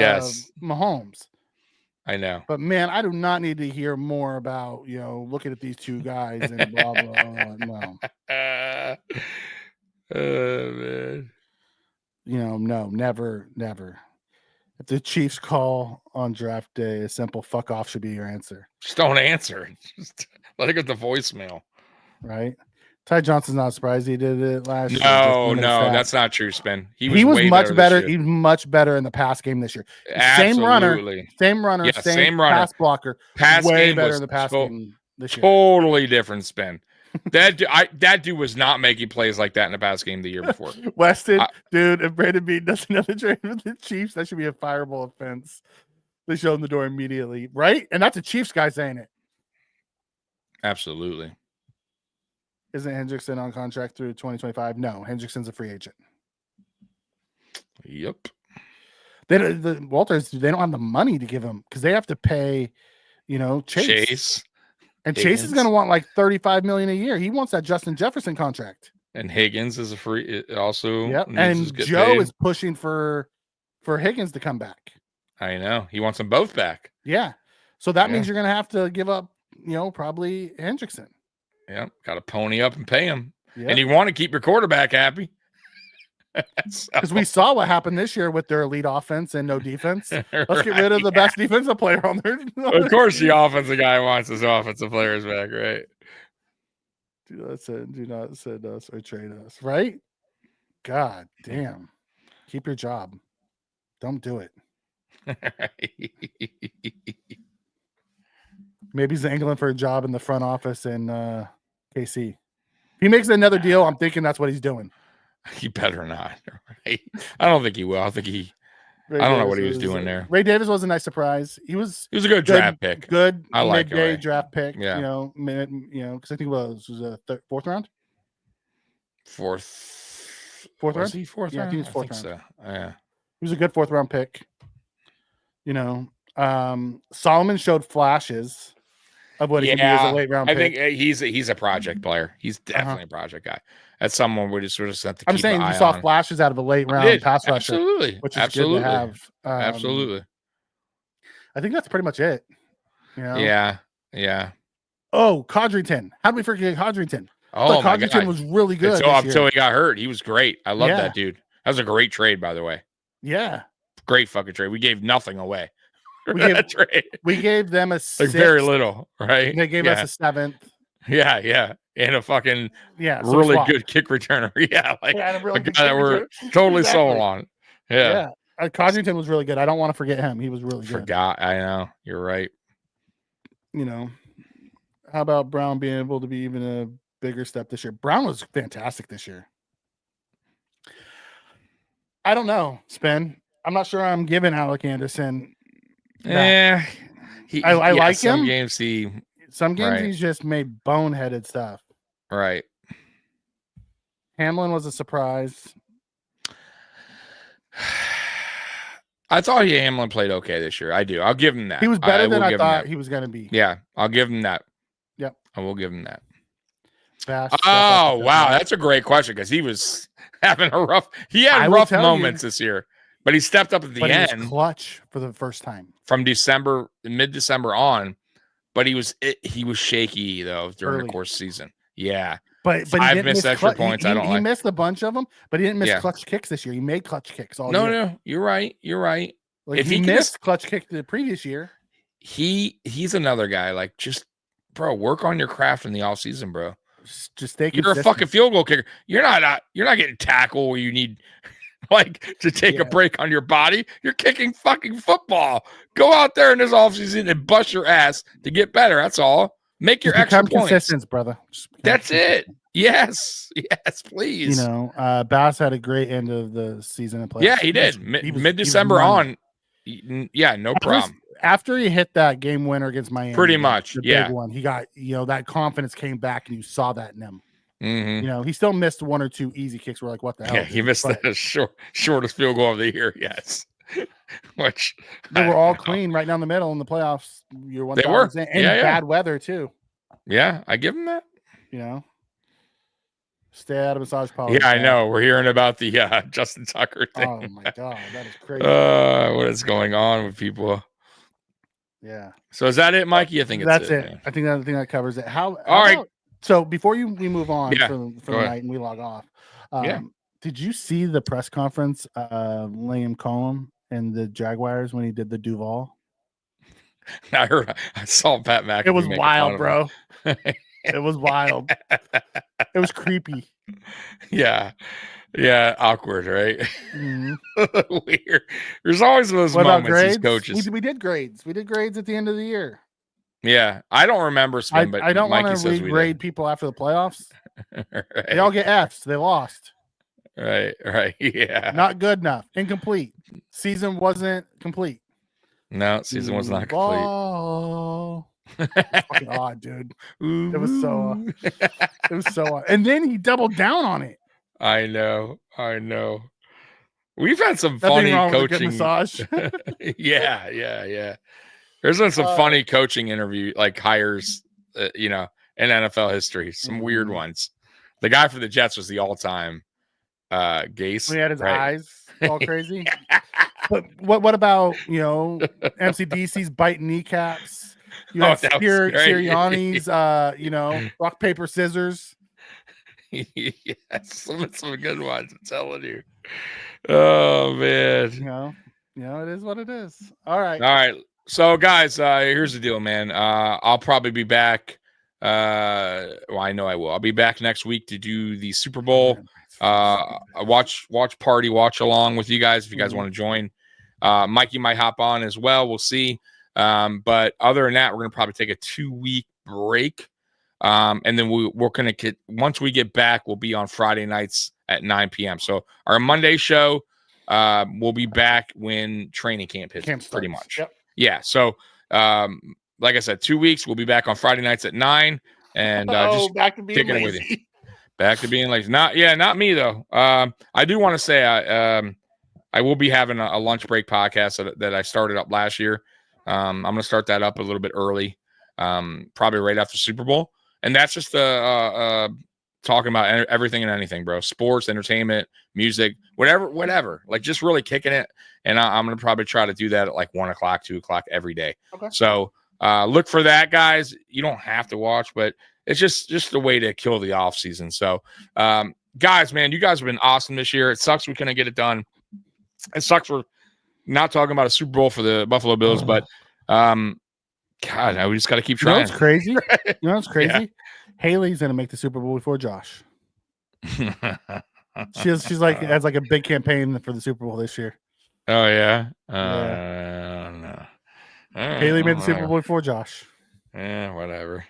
Mahomes. I know. But man, I do not need to hear more about, looking at these two guys and blah, blah, blah. No. Man. No, never. If the Chiefs call on draft day, a simple fuck off should be your answer. Just don't answer. Just let it get the voicemail. Right? Ty Johnson's not surprised he did it last year. No, that's not true, Spin. He was much better. He was much better in the pass game this year. Absolutely. Same runner, same pass blocker. Pass way game better in the pass game this year. Totally different, Spin. That dude was not making plays like that in the pass game the year before. Weston, dude, if Brandon Bean does another trade with the Chiefs, that should be a fireable offense. They show him the door immediately, right? And that's a Chiefs guy saying it. Absolutely. Isn't Hendrickson on contract through 2025? No, Hendrickson's a free agent. Yep. The Walters, they don't have the money to give him because they have to pay, Chase. And Higgins. Chase is going to want like $35 million a year. He wants that Justin Jefferson contract. And Higgins is a free also. Yep. And Joe is pushing for Higgins to come back. I know. He wants them both back. Yeah. So that means you're going to have to give up, probably Hendrickson. Yeah, got to pony up and pay him. Yep. And you want to keep your quarterback happy. Because we saw what happened this year with their elite offense and no defense. Let's get rid of the best defensive player on there. Of course, the offensive guy wants his offensive players back, right? Do not send us or trade us, right? God damn. Keep your job. Don't do it. Maybe he's angling for a job in the front office in KC. If he makes another deal, I'm thinking that's what he's doing. He better not. Right? I don't think he will. I think I don't know what he was doing there. Ray Davis was a nice surprise. He was a good draft pick. Good I like midday draft pick. Yeah. Because I think it was a fourth round. Fourth round. Was he fourth round? I think he was fourth round. So. Yeah. He was a good fourth round pick. Solomon showed flashes of what he can do as a late round pick. I think he's a project player. He's definitely a project guy. That's someone we just sort of have to keep an eye you saw on. flashes out of a late round pass rusher. Absolutely. Which is good to have. Absolutely. I think that's pretty much it. Yeah. Oh, Codrington. How did we forget Codrington? Oh, my God. Codrington was really good. Until he got hurt. He was great. I love that dude. That was a great trade, by the way. Yeah. Great fucking trade. We gave nothing away. We gave them a sixth. Like very little, right? They gave us a seventh. Yeah. And a fucking really good kick returner. Yeah. Like a guy that we're totally sold on. Yeah. Codrington was really good. I don't want to forget him. He was really good. I know. You're right. How about Brown being able to be even a bigger step this year. Brown was fantastic this year. I don't know, Spin. I'm not sure I'm giving Alec Anderson. Yeah, I like some him. Some games he's just made boneheaded stuff. Right. Hamlin was a surprise. I thought Hamlin played okay this year. I do. I'll give him that. He was better than I thought he was going to be. Yeah, I'll give him that. Yep. I will give him that. Fast, wow. That's a great question because he was having a rough – he had rough moments this year. But he stepped up at the end. He was clutch for the first time. From mid-December on. But he was shaky, though, during the course of the season. Yeah. But he didn't miss extra points. He missed a bunch of them, but he didn't miss clutch kicks this year. He made clutch kicks all year. No, you're right. Like if he missed clutch kick the previous year. He's another guy. Like, just, bro, work on your craft in the offseason, bro. Just stay consistent. You're a fucking field goal kicker. You're not getting tackled where you need to take a break on your body. You're kicking fucking football. Go out there in this offseason and bust your ass to get better. That's all. Make your extra points. Consistent, brother. That's it. Yes, please. Bass had a great end of the season in playoffs. Yeah, he did. Mid-December on. Yeah, no problem. After he hit that game winner against Miami, pretty much, the big one, he got that confidence came back, and you saw that in him. Mm-hmm. He still missed one or two easy kicks. We're like, what the hell? Yeah, he missed the shortest field goal of the year. Yes, which they were all clean right down the middle in the playoffs. You're 1,000%. They were, and bad weather too. Yeah, I give him that. Stay out of massage parlors. Yeah, I know. We're hearing about the Justin Tucker thing. Oh my god, that is crazy. What is going on with people? Yeah. So is that it, Mikey? I think that's it. Man. I think that covers it. All right. So before we move on from the night and we log off, did you see the press conference of Liam Cohen and the Jaguars when he did the Duval? I saw Pat McAfee. It was wild, bro. It was wild. It was creepy. Yeah, awkward, right? Mm-hmm. Weird. There's always those moments. These coaches. We did grades. We did grades at the end of the year. Yeah, I don't remember. But I don't want to regrade people after the playoffs. Right. They all get Fs. They lost. Right. Yeah. Not good enough. Incomplete. Season wasn't complete. No, season was not complete. Oh. Fucking odd, dude. It was so odd. And then he doubled down on it. I know. We've had some funny coaching massage. Yeah. There's been some funny coaching interview hires, in NFL history. Some weird ones. The guy for the Jets was the all-time Gase. He had his eyes all crazy. But what about MCDC's biting kneecaps? You have Sirianni's, rock, paper, scissors. Yes, some good ones. I'm telling you. Oh man. It is what it is. All right. So guys, here's the deal, man. I'll probably be back. I know I will. I'll be back next week to do the Super Bowl. Watch along with you guys if you guys want to join. Mikey might hop on as well. We'll see. But other than that, we're gonna probably take a 2-week break. And then we're gonna get, once we get back, we'll be on Friday nights at 9 p.m. So our Monday show, we'll be back when training camp hits, pretty much. Yep. Yeah. So like I said, 2 weeks, we'll be back on Friday nights at 9. And just back to being lazy. With you. Back to being lazy. Not me though. I do want to say I will be having a lunch break podcast that I started up last year. I'm going to start that up a little bit early, probably right after Super Bowl. And that's just talking about everything and anything, bro. Sports, entertainment, music, whatever. Like just really kicking it. And I'm going to probably try to do that at 1 o'clock, 2 o'clock every day. Okay. So look for that, guys. You don't have to watch, but it's just a way to kill the off season. So guys, man, you guys have been awesome this year. It sucks we couldn't get it done. It sucks we're not talking about a Super Bowl for the Buffalo Bills, but God, we just got to keep trying. It's crazy. It's crazy. Yeah. Haley's gonna make the Super Bowl before Josh. she's has a big campaign for the Super Bowl this year. Oh yeah. No. Haley made the Super Bowl before Josh. Yeah, whatever.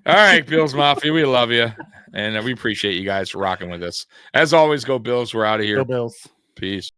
All right, Bills Mafia, we love you, and we appreciate you guys for rocking with us. As always, go Bills. We're out of here. Go Bills. Peace.